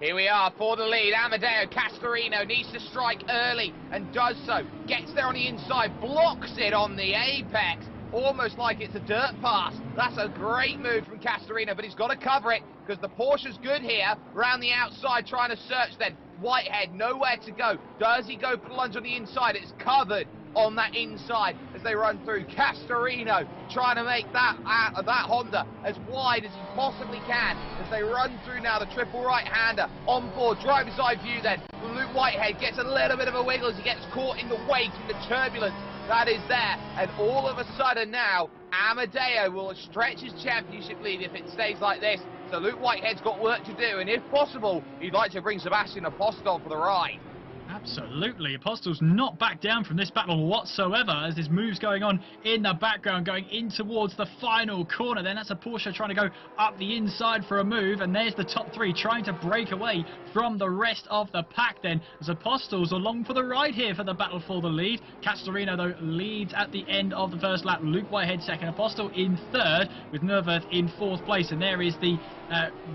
Here we are for the lead. Amadeo Castorino needs to strike early and does so. Gets there on the inside, blocks it on the apex. Almost like it's a dirt pass. That's a great move from Castorino, but he's got to cover it because the Porsche's good here. Round the outside trying to search then. Whitehead nowhere to go. Does he go for the lunge on the inside? It's covered on that inside as they run through. Castorino trying to make that Honda as wide as he possibly can as they run through now the triple right-hander on board. Driver's eye view then. Luke Whitehead gets a little bit of a wiggle as he gets caught in the wake and the turbulence that is there, and all of a sudden now Amadeo will stretch his championship lead if it stays like this. So Luke Whitehead's got work to do, and if possible he'd like to bring Sebastian Apostol for the ride. Absolutely, Apostol's not back down from this battle whatsoever as there's moves going on in the background going in towards the final corner. Then that's a Porsche trying to go up the inside for a move, and there's the top three trying to break away from the rest of the pack then as Apostol's along for the ride here for the battle for the lead. Castorino though leads at the end of the first lap. Luke Whitehead second, Apostol in third with Nerverth in fourth place, and there is the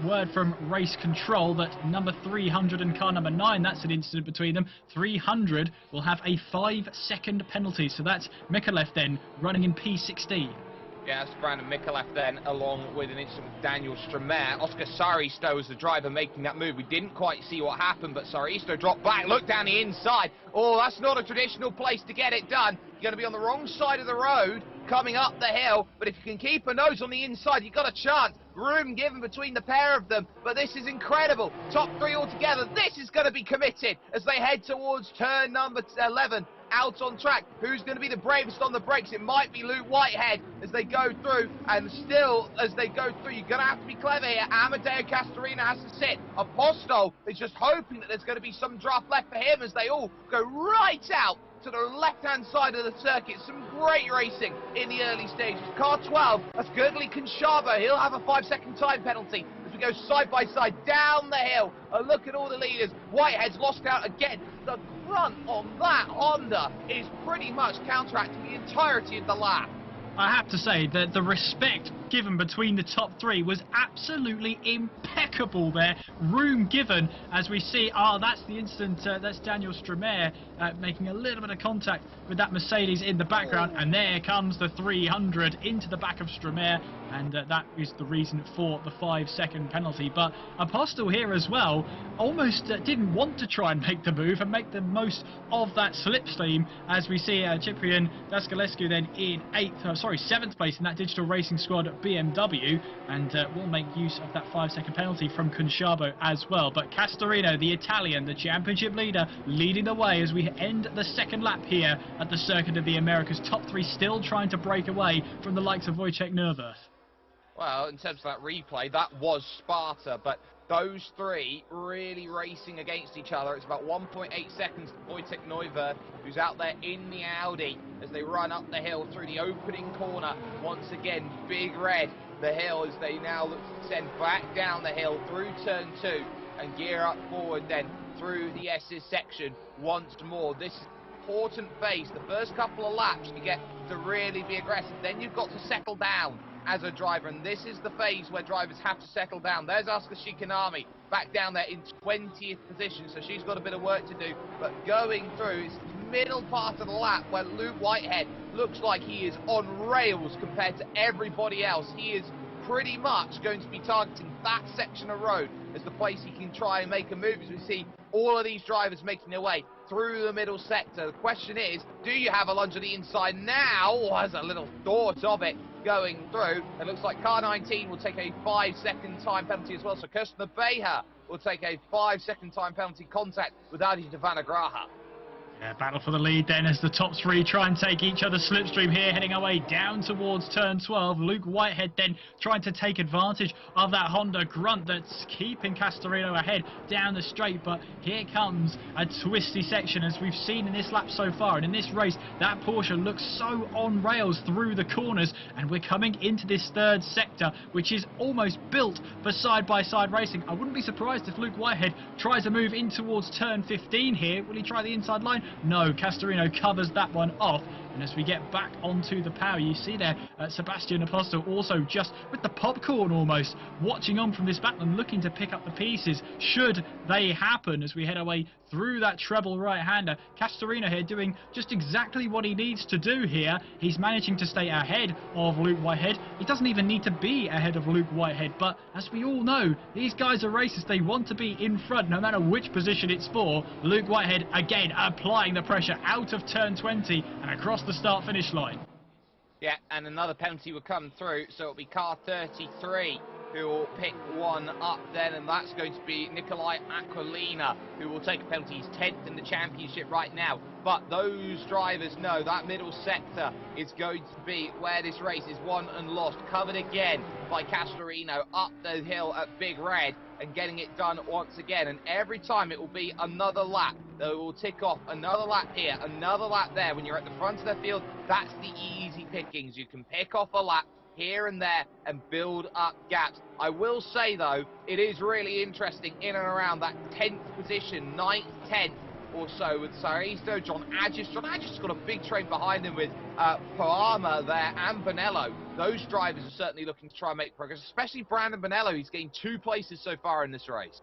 word from race control that number 300 and car number 9, that's an incident between them. 300 will have a 5-second penalty, so that's Mikalev then running in P16. Yeah, that's Brandon Mikalev then, along with an incident with Daniel Stramer. Oscar Saristo was the driver making that move. We didn't quite see what happened, but Saristo dropped back, looked down the inside. Oh, that's not a traditional place to get it done. You're going to be on the wrong side of the road coming up the hill, but if you can keep a nose on the inside, you've got a chance. Room given between the pair of them, but this is incredible. Top three all together. This is going to be committed as they head towards turn number 11. Out on track. Who's going to be the bravest on the brakes? It might be Luke Whitehead as they go through, and still as they go through you're going to have to be clever here. Amadeo Castorino has to sit. Apostol is just hoping that there's going to be some draft left for him as they all go right out to the left-hand side of the circuit. Some great racing in the early stages. Car 12, that's Girdley Conchavo. He'll have a 5-second time penalty as we go side by side down the hill. A look at all the leaders. Whitehead's lost out again. The front on that Honda is pretty much counteracting the entirety of the lap. I have to say that the respect given between the top three was absolutely impeccable there. Room given as we see, that's the incident, that's Daniel Stramer making a little bit of contact with that Mercedes in the background, and there comes the 300 into the back of Stramer, and that is the reason for the 5-second penalty. But Apostol here as well almost didn't want to try and make the move and make the most of that slipstream as we see Ciprian Dascalescu then in 7th place in that digital racing squad at BMW, and will make use of that 5-second penalty from Conchavo as well. But Castorino, the Italian, the championship leader, leading the way as we end the second lap here at the Circuit of the Americas. Top three still trying to break away from the likes of Wojciech Nerverth. Well, in terms of that replay, that was Sparta, but those three really racing against each other. It's about 1.8 seconds to Wojciech Neuwirth, who's out there in the Audi as they run up the hill through the opening corner. Once again, big red, the hill, as they now look to descend back down the hill through turn 2 and gear up forward then through the S's section once more. This is an important phase. The first couple of laps you get to really be aggressive, then you've got to settle down as a driver, and this is the phase where drivers have to settle down. There's Oscar Shikanami back down there in 20th position, so she's got a bit of work to do. But going through, it's middle part of the lap where Luke Whitehead looks like he is on rails compared to everybody else. He is pretty much going to be targeting that section of road as the place he can try and make a move, as we see all of these drivers making their way through the middle sector. The question is, do you have a lunge on the inside now? Has a little thought of it going through. It looks like car 19 will take a 5-second time penalty as well, so Kirsten Beha will take a 5-second time penalty contact with Adi Devanagraha. Yeah, battle for the lead then as the top three try and take each other's slipstream here, heading away down towards turn 12. Luke Whitehead then trying to take advantage of that Honda Grunt that's keeping Castorino ahead down the straight, but here comes a twisty section as we've seen in this lap so far, and in this race that Porsche looks so on rails through the corners, and we're coming into this third sector which is almost built for side-by-side racing. I wouldn't be surprised if Luke Whitehead tries a move in towards turn 15 here. Will he try the inside line? No, Castorino covers that one off. And as we get back onto the power, you see there Sebastian Apostel also just with the popcorn almost watching on from this battle and looking to pick up the pieces should they happen as we head away through that treble right-hander. Castorino here doing just exactly what he needs to do here. He's managing to stay ahead of Luke Whitehead. He doesn't even need to be ahead of Luke Whitehead, but as we all know, these guys are racers. They want to be in front no matter which position it's for. Luke Whitehead again applying the pressure out of turn 20 and across the start-finish line. Yeah, and another penalty will come through, so it'll be car 33 who will pick one up then, and that's going to be Nikolai Aquilina, who will take a penalty. He's 10th in the championship right now, but those drivers know that middle sector is going to be where this race is won and lost. Covered again by Castorino up the hill at Big Red and getting it done once again, and every time it will be another lap that will tick off. Another lap here, another lap there. When you're at the front of the field, that's the easy pickings. You can pick off a lap here and there and build up gaps. I will say though, it is really interesting in and around that 10th position, 9th, 10th or so with Saristo, John Agis. John Agis has got a big train behind him with Poama there and Bonello. Those drivers are certainly looking to try and make progress, especially Brandon Bonello. He's gained 2 places so far in this race.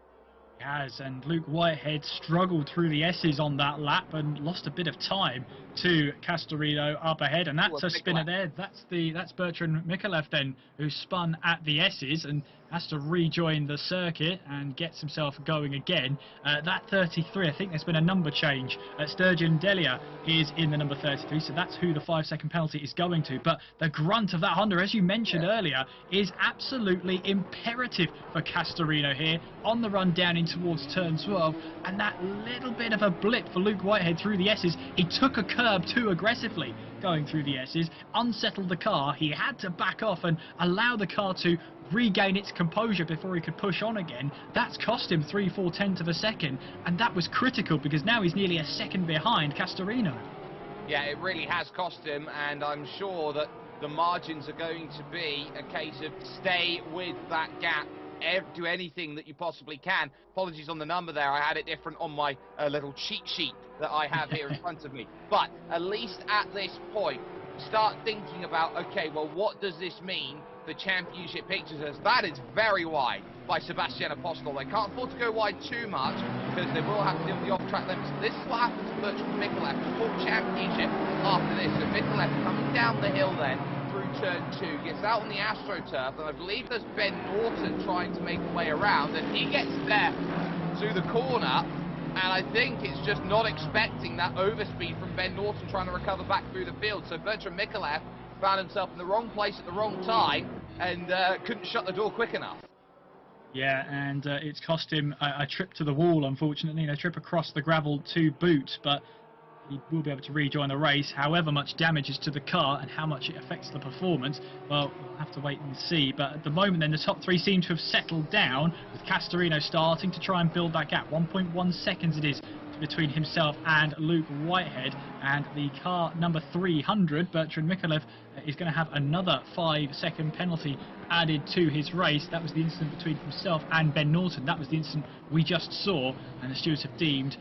Yes, and Luke Whitehead struggled through the S's on that lap and lost a bit of time to Castorino up ahead, and that's a spinner there. That's Bertrand Mikalev then, who spun at the S's and has to rejoin the circuit and gets himself going again. That 33, I think there's been a number change. Sturgeon Delia is in the number 33, so that's who the 5-second penalty is going to. But the grunt of that Honda, as you mentioned earlier, is absolutely imperative for Castorino here on the run down in towards turn 12, and that little bit of a blip for Luke Whitehead through the S's. He took a curb too aggressively going through the S's, unsettled the car. He had to back off and allow the car to regain its composure before he could push on again. That's cost him 3/4 of a second, and that was critical because now he's nearly a second behind Castorino. Yeah, it really has cost him, and I'm sure that the margins are going to be a case of stay with that gap, do anything that you possibly can. Apologies on the number there, I had it different on my little cheat sheet that I have here in front of me. But at least at this point, start thinking about, okay, well, what does this mean for championship pictures? As that is very wide by Sebastian Apostel. They can't afford to go wide too much because they will have to deal with the off-track limits. This is what happens to Bertrand Mikalev, the full championship after this. So Mikalev coming down the hill then through turn 2, gets out on the AstroTurf, and I believe there's Ben Norton trying to make a way around, and he gets there to the corner, and I think it's just not expecting that overspeed from Ben Norton trying to recover back through the field. So Bertrand Mikalev found himself in the wrong place at the wrong time and couldn't shut the door quick enough. Yeah, and it's cost him a trip to the wall, unfortunately, a trip across the gravel to boot, but he will be able to rejoin the race. However much damage is to the car and how much it affects the performance, well, we'll have to wait and see. But at the moment then, the top 3 seem to have settled down, with Castorino starting to try and build that gap. 1.1 seconds it is between himself and Luke Whitehead, and the car number 300, Bertrand Mikalev, is going to have another 5-second penalty added to his race. That was the incident between himself and Ben Norton. That was the incident we just saw, and the stewards have deemed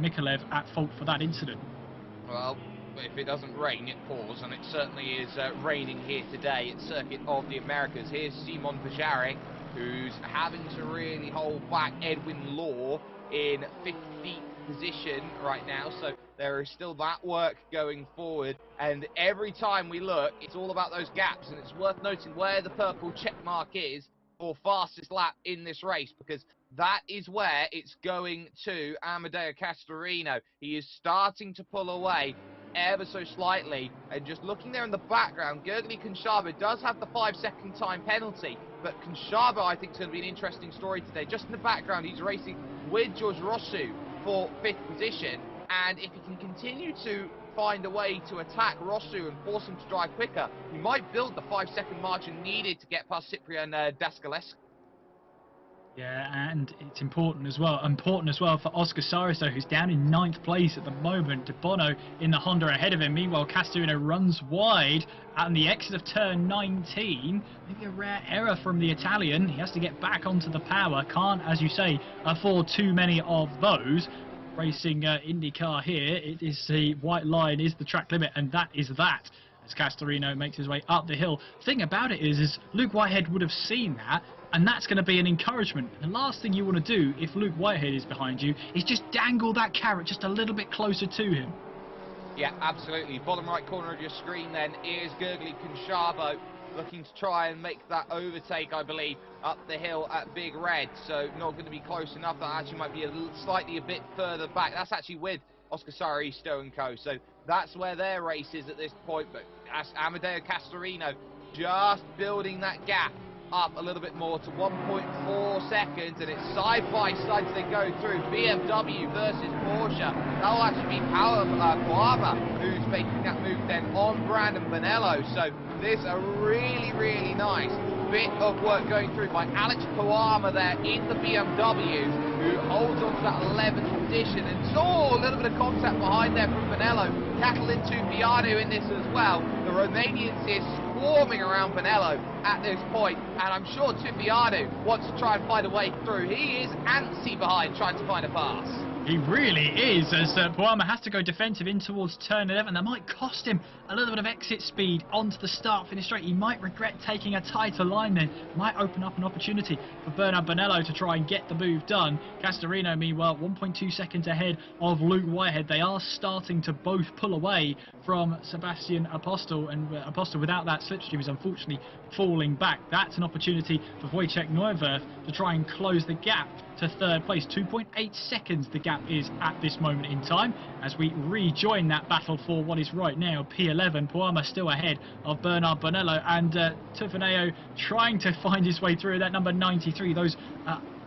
Mikalev at fault for that incident. Well, if it doesn't rain, it pours, and it certainly is raining here today at Circuit of the Americas. Here's Simon Vajarek who's having to really hold back Edwin Law in 15th position right now, so there is still that work going forward, and every time we look, it's all about those gaps, and it's worth noting where the purple check mark is for fastest lap in this race, because that is where it's going to Amadeo Castorino. He is starting to pull away ever so slightly, and just looking there in the background, Gergely Conchavo does have the 5-second time penalty, but Conchavo I think is going to be an interesting story today. Just in the background, he's racing with George Rossu for 5th position, and if he can continue to find a way to attack Rossu and force him to drive quicker, he might build the 5-second margin needed to get past Cyprian Dascalescu. Yeah, and it's important as well for Oscar Saris, though, who's down in 9th place at the moment. De Bono in the Honda ahead of him. Meanwhile, Castorino runs wide at the exit of turn 19. Maybe a rare error from the Italian. He has to get back onto the power. Can't, as you say, afford too many of those. Racing IndyCar here, it is the white line is the track limit, and that is that. As Castorino makes his way up the hill. Thing about it is Luke Whitehead would have seen that, and that's going to be an encouragement. The last thing you want to do if Luke Whitehead is behind you is just dangle that carrot just a little bit closer to him. Yeah, absolutely. Bottom right corner of your screen then is Gergely Conchavo looking to try and make that overtake, I believe, up the hill at Big Red. So not going to be close enough. That actually might be slightly a bit further back. That's actually with Oscar Saristo and co. So that's where their race is at this point. But Amadeo Castorino just building that gap up a little bit more to 1.4 seconds, and it's side by side as they go through BMW versus Porsche. That'll actually be Coaba who's making that move then on Brandon Bonello. So this a really, really nice bit of work going through by Alex Coama there in the BMW, who holds on to that 11th position, and saw a little bit of contact behind there from Bonello. Catalin Tupianu in this as well. The Romanians here swarming around Bonello at this point, and I'm sure Tupianu wants to try and find a way through. He is antsy behind trying to find a pass. He really is, as Puama has to go defensive in towards turn 11. That might cost him a little bit of exit speed onto the start-finish straight. He might regret taking a tighter line then. Might open up an opportunity for Bernard Bonello to try and get the move done. Castorino, meanwhile, 1.2 seconds ahead of Luke Whitehead. They are starting to both pull away from Sebastian Apostel, and Apostel without that slipstream is unfortunately falling back. That's an opportunity for Wojciech Neuwirth to try and close the gap to third place. 2.8 seconds the gap is at this moment in time as we rejoin that battle for what is right now P11. Puama still ahead of Bernard Bonello, and Tufaneo trying to find his way through that number 93. Those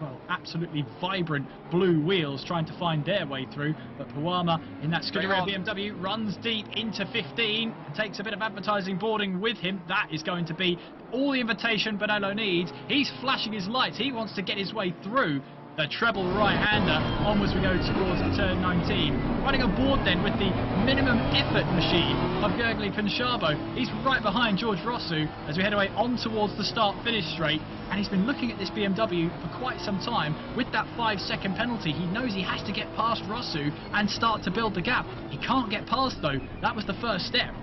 well, absolutely vibrant blue wheels trying to find their way through, but Puama in that Scuderia BMW runs deep into 15 and takes a bit of advertising boarding with him. That is going to be all the invitation Bonello needs. He's flashing his lights. He wants to get his way through the treble right-hander. Onwards we go towards turn 19. Running aboard then with the minimum effort machine of Gergely Conchavo. He's right behind George Rossu as we head away on towards the start-finish straight. And he's been looking at this BMW for quite some time. With that 5-second penalty, he knows he has to get past Rossu and start to build the gap. He can't get past though. That was the first step.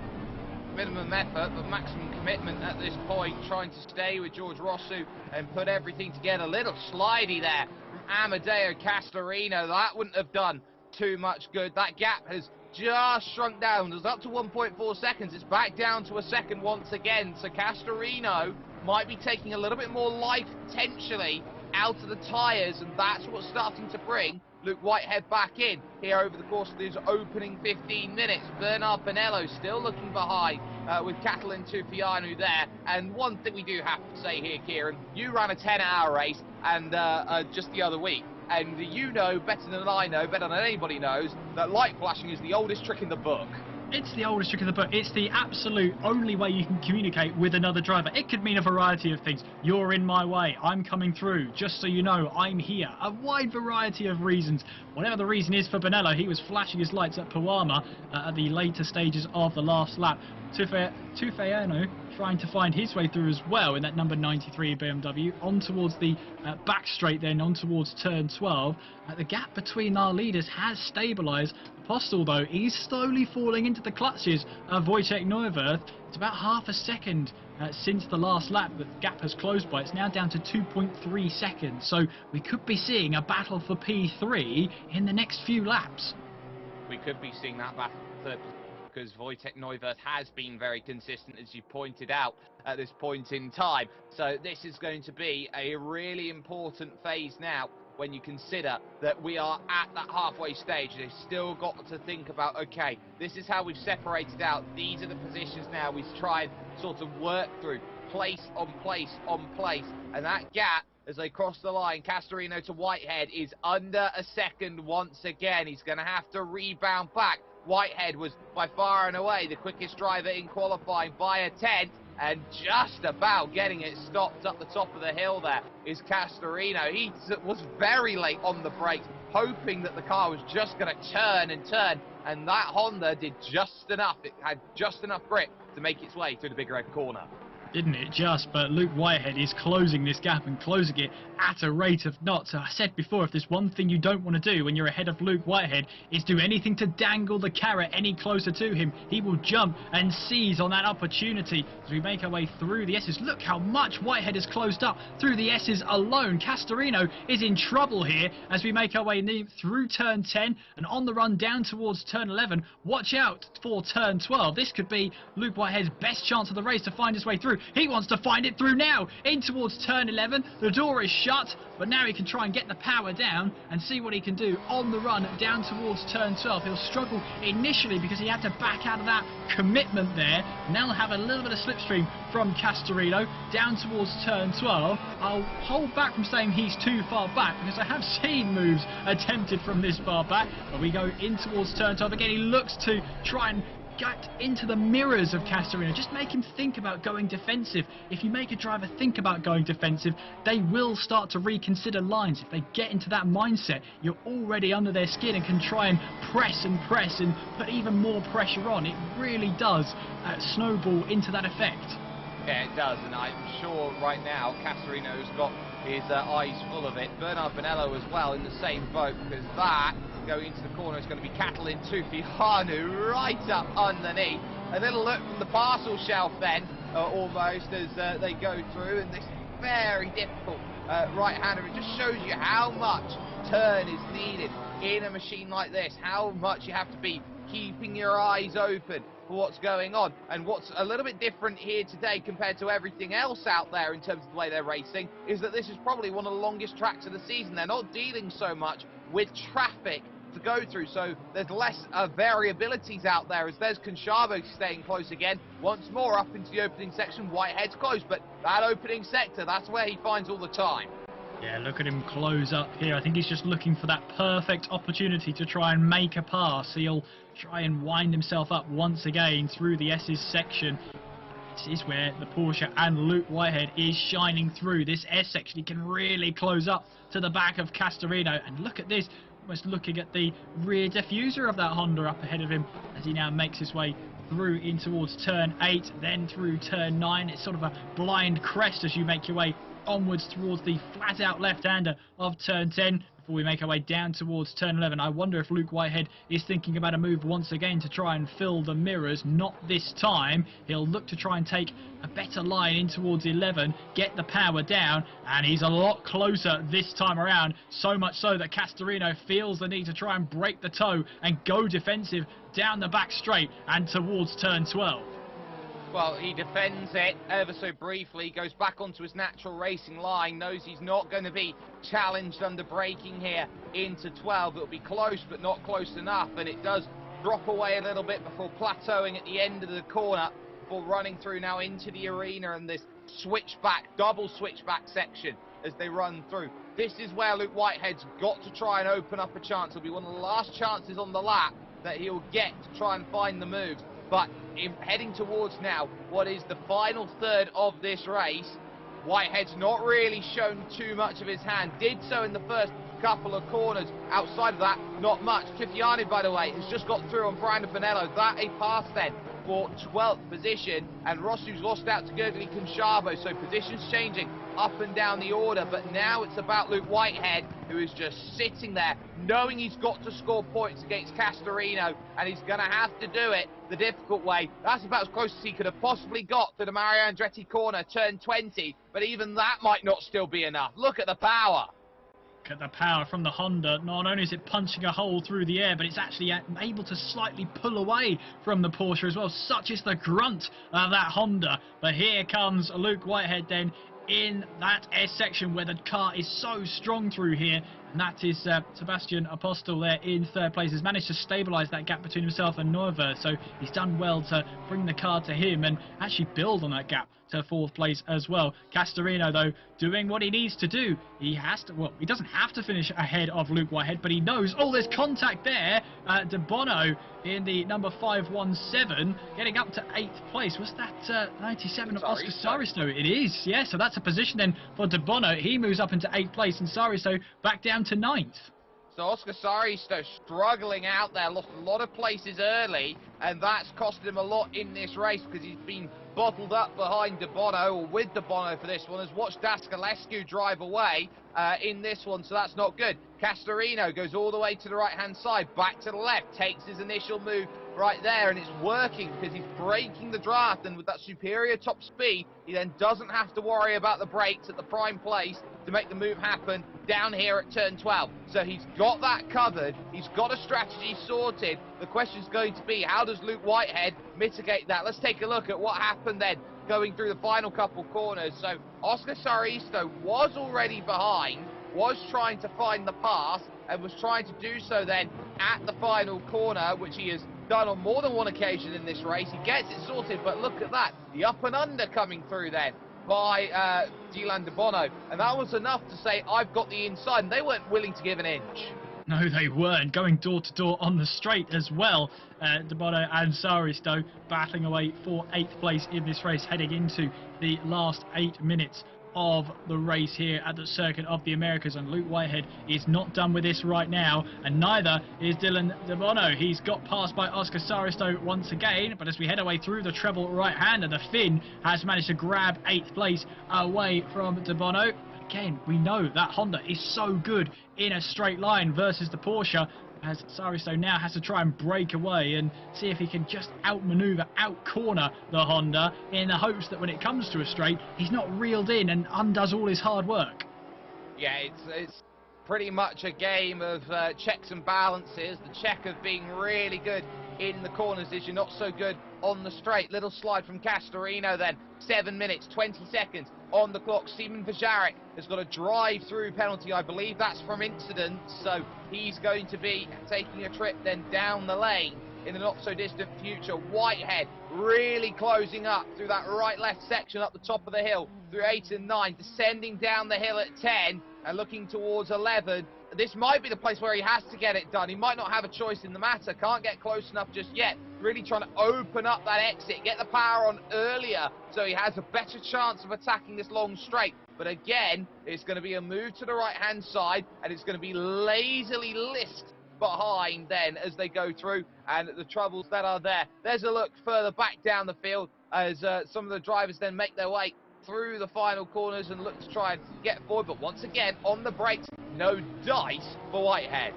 Minimum effort, but maximum commitment at this point, trying to stay with George Rossu and put everything together. Little slidey there from Amadeo Castorino. That wouldn't have done too much good. That gap has just shrunk down. It was up to 1.4 seconds. It's back down to a second once again. So Castorino might be taking a little bit more life potentially out of the tyres, and that's what's starting to bring Luke Whitehead back in here over the course of these opening 15 minutes. Bernard Bonello still looking behind with Catalin Tupianu there. And one thing we do have to say here, Kieran, you ran a 10-hour race and just the other week, and you know better than I know, better than anybody knows, that light flashing is the oldest trick in the book. It's the oldest trick of the book. It's the absolute only way you can communicate with another driver. It could mean a variety of things. You're in my way. I'm coming through. Just so you know, I'm here. A wide variety of reasons. Whatever the reason is for Bonello, he was flashing his lights at Puama at the later stages of the last lap. Tufiano trying to find his way through as well in that number 93 BMW, on towards the back straight, then on towards turn 12. The gap between our leaders has stabilised. Apostle, though, he's slowly falling into the clutches of Wojtek Neuwirth. It's about half a second since the last lap that the gap has closed by. It's now down to 2.3 seconds, so we could be seeing a battle for P3 in the next few laps. We could be seeing that battle for third, because Wojtek Neuwirth has been very consistent, as you pointed out, at this point in time. So this is going to be a really important phase now, when you consider that we are at that halfway stage. They've still got to think about, okay, this is how we've separated out. These are the positions now we try and sort of work through, place on place on place. And that gap, as they cross the line, Castorino to Whitehead, is under a second once again. He's going to have to rebound back. Whitehead was by far and away the quickest driver in qualifying by a 10th, and just about getting it stopped up the top of the hill there is Castorino. He was very late on the brakes, hoping that the car was just going to turn and turn, and that Honda did just enough. It had just enough grip to make its way through the big red corner. Didn't it just? But Luke Whitehead is closing this gap and closing it at a rate of knots. So I said before, if there's one thing you don't want to do when you're ahead of Luke Whitehead, is do anything to dangle the carrot any closer to him. He will jump and seize on that opportunity as we make our way through the S's. Look how much Whitehead has closed up through the S's alone. Castorino is in trouble here as we make our way through turn 10 and on the run down towards turn 11. Watch out for turn 12. This could be Luke Whitehead's best chance of the race to find his way through. He wants to find it through now, in towards turn 11. The door is shut, but now he can try and get the power down and see what he can do on the run down towards turn 12. He'll struggle initially because he had to back out of that commitment there. Now he'll have a little bit of slipstream from Castorino down towards turn 12. I'll hold back from saying he's too far back because I have seen moves attempted from this far back, but we go in towards turn 12 again. He looks to try and get into the mirrors of Castorino. Just make him think about going defensive. If you make a driver think about going defensive, they will start to reconsider lines. If they get into that mindset, you're already under their skin and can try and press and put even more pressure on. It really does snowball into that effect. Yeah, it does, and I'm sure right now Castorino's got his eyes full of it. Bernard Bonello as well in the same boat, because that going into the corner is going to be Catalin Tufianu right up underneath. A little look from the parcel shelf then, almost, as they go through, and this very difficult right-hander. It just shows you how much turn is needed in a machine like this, how much you have to be keeping your eyes open for what's going on. And what's a little bit different here today compared to everything else out there in terms of the way they're racing is that this is probably one of the longest tracks of the season. They're not dealing so much with traffic to go through, so there's less variabilities out there, as there's Conchavo staying close again once more up into the opening section. Whitehead's close, but that opening sector, that's where he finds all the time. Yeah, look at him close up here. I think he's just looking for that perfect opportunity to try and make a pass. He'll try and wind himself up once again through the S's section. This is where the Porsche and Luke Whitehead is shining through. This S section, he can really close up to the back of Castorino. And look at this, almost looking at the rear diffuser of that Honda up ahead of him as he now makes his way through in towards turn 8, then through turn 9. It's sort of a blind crest as you make your way onwards towards the flat-out left-hander of turn 10 before we make our way down towards turn 11. I wonder if Luke Whitehead is thinking about a move once again to try and fill the mirrors. Not this time. He'll look to try and take a better line in towards 11, get the power down, and he's a lot closer this time around, so much so that Castorino feels the need to try and break the toe and go defensive down the back straight and towards turn 12. Well, he defends it ever so briefly, goes back onto his natural racing line, knows he's not going to be challenged under braking here into 12. It'll be close, but not close enough, and it does drop away a little bit before plateauing at the end of the corner, before running through now into the arena and this switchback, double switchback section as they run through. This is where Luke Whitehead's got to try and open up a chance. It'll be one of the last chances on the lap that he'll get to try and find the moves. But heading towards now what is the final third of this race, Whitehead's not really shown too much of his hand. Did so in the first couple of corners. Outside of that, not much. Trifiani, by the way, has just got through on Brandon Bonello. That a pass then for 12th position, and Rossu's lost out to Gurgly Conchavo, so positions changing up and down the order, but now it's about Luke Whitehead, who is just sitting there, knowing he's got to score points against Castorino, and he's going to have to do it the difficult way. That's about as close as he could have possibly got to the Mario Andretti corner, turn 20, but even that might not still be enough. Look at the power. At the power from the Honda. Not only is it punching a hole through the air, but it's actually able to slightly pull away from the Porsche as well. Such is the grunt of that Honda. But here comes Luke Whitehead then in that S section where the car is so strong through here. And that is Sebastian Apostel there in third place. Has managed to stabilise that gap between himself and Neuver. So he's done well to bring the car to him and actually build on that gap to fourth place as well. Castorino, though, doing what he needs to do. He has to, well, he doesn't have to finish ahead of Luke Whitehead, but he knows, oh, there's contact there. De Bono in the number 517, getting up to 8th place. Was that 97 of Oscar Saristo? It is, yeah, so that's a position then for De Bono. He moves up into 8th place, and Saristo back down to 9th. So Oscar Saristo struggling out there, lost a lot of places early, and that's costed him a lot in this race because he's been bottled up behind De Bono, or with De Bono for this one, has watched Daskalescu drive away in this one, so that's not good. Castorino goes all the way to the right-hand side, back to the left, takes his initial move right there, and it's working because he's breaking the draft, and with that superior top speed, he then doesn't have to worry about the brakes at the prime place to make the move happen down here at turn 12. So he's got that covered, he's got a strategy sorted. The question's going to be, how does Luke Whitehead mitigate that? Let's take a look at what happened then going through the final couple corners. So Oscar Saristo was already behind, was trying to find the pass, and was trying to do so then at the final corner, which he has done on more than one occasion in this race. He gets it sorted, but look at that, the up and under coming through then by Dylan De Bono, and that was enough to say, I've got the inside, and they weren't willing to give an inch. No, they weren't. Going door to door on the straight as well. De Bono and Saristo battling away for 8th place in this race, heading into the last 8 minutes of the race here at the Circuit of the Americas, and Luke Whitehead is not done with this right now, and neither is Dylan De Bono. He's got passed by Oscar Saristo once again, but as we head away through the treble right-hander, the Finn has managed to grab 8th place away from De Bono. Again, we know that Honda is so good in a straight line versus the Porsche, as Saristo now has to try and break away and see if he can just outmaneuver, out-corner the Honda in the hopes that when it comes to a straight, he's not reeled in and undoes all his hard work. Yeah, it's pretty much a game of checks and balances. The check of being really good in the corners is you're not so good on the straight. Little slide from Castorino then, 7 minutes, 20 seconds on the clock. Simon Vajarek has got a drive-through penalty. I believe that's from incident, so he's going to be taking a trip then down the lane in the not-so-distant future. Whitehead really closing up through that right-left section up the top of the hill, through 8 and 9, descending down the hill at 10 and looking towards 11. This might be the place where he has to get it done. He might not have a choice in the matter, can't get close enough just yet. Really trying to open up that exit, get the power on earlier so he has a better chance of attacking this long straight. But again, it's going to be a move to the right-hand side, and it's going to be lazily lisked behind then as they go through, and the troubles that are there. There's a look further back down the field as some of the drivers then make their way through the final corners and look to try and get forward, but once again on the brakes, no dice for Whitehead.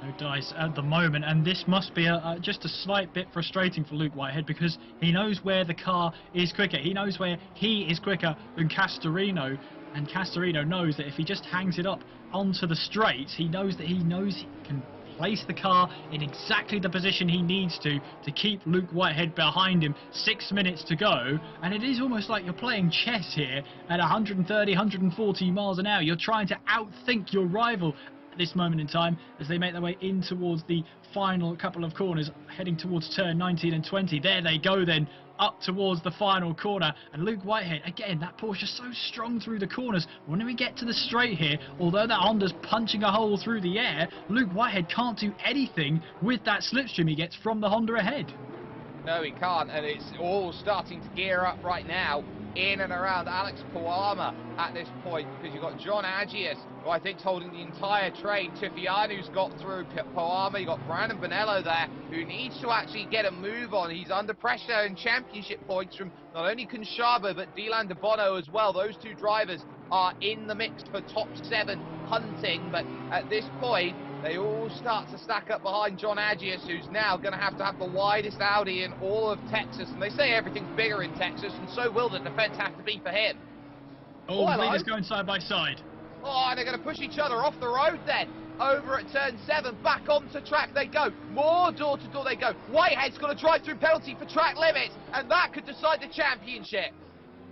No dice at the moment, and this must be just a slight bit frustrating for Luke Whitehead, because he knows where the car is quicker. He knows where he is quicker than Castorino, and Castorino knows that if he just hangs it up onto the straights, he knows he can place the car in exactly the position he needs to keep Luke Whitehead behind him. 6 minutes to go, and it is almost like you're playing chess here at 130, 140 miles an hour. You're trying to outthink your rival at this moment in time as they make their way in towards the final couple of corners, heading towards turn 19 and 20. There they go then, up towards the final corner, and Luke Whitehead, again, that Porsche so strong through the corners. When we get to the straight here, although that Honda's punching a hole through the air, Luke Whitehead can't do anything with that slipstream he gets from the Honda ahead. No, he can't, and it's all starting to gear up right now in and around Alex Puama at this point, because you've got John Agius, who I think's holding the entire train. Tifianu's got through Puama. You've got Brandon Bonello there, who needs to actually get a move on. He's under pressure and championship points from not only Conchabo, but Dylan De Bono as well. Those two drivers are in the mix for top 7 hunting, but at this point, they all start to stack up behind John Agius, who's now going to have the widest Audi in all of Texas. And they say everything's bigger in Texas, and so will the defense have to be for him. Oh, the leaders going side by side. Oh, and they're going to push each other off the road then. Over at turn 7, back onto track they go. More door-to-door they go. Whitehead's got a drive-through penalty for track limits, and that could decide the championship.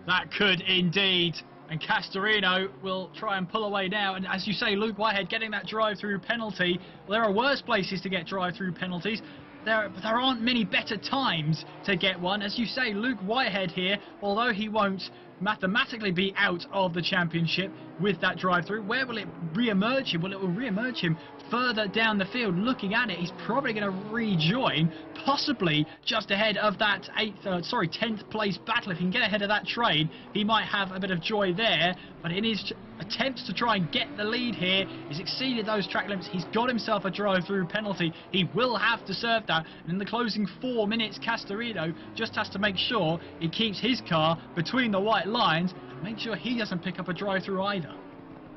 That could indeed. And Castorino will try and pull away now. And as you say, Luke Whitehead getting that drive-through penalty. Well, there are worse places to get drive-through penalties. There aren't many better times to get one. As you say, Luke Whitehead here, although he won't mathematically be out of the championship with that drive-through, where will it re-emerge him? Well, it will re-emerge him further down the field. Looking at it, he's probably going to rejoin, possibly just ahead of that 10th place battle. If he can get ahead of that train, he might have a bit of joy there. But in his attempts to try and get the lead here, he's exceeded those track limits. He's got himself a drive-through penalty. He will have to serve that. And in the closing 4 minutes, Castorino just has to make sure he keeps his car between the white lines. Make sure he doesn't pick up a drive-through either.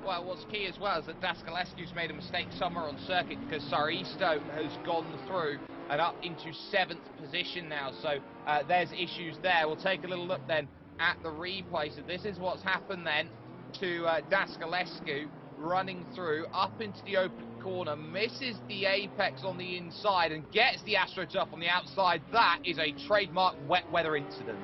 Well, what's key as well is that Daskalescu's made a mistake somewhere on circuit, because Saristo has gone through and up into 7th position now. So there's issues there. We'll take a little look then at the replay. So this is what's happened then to Daskalescu, running through up into the open corner, misses the apex on the inside and gets the AstroTurf on the outside. That is a trademark wet weather incident.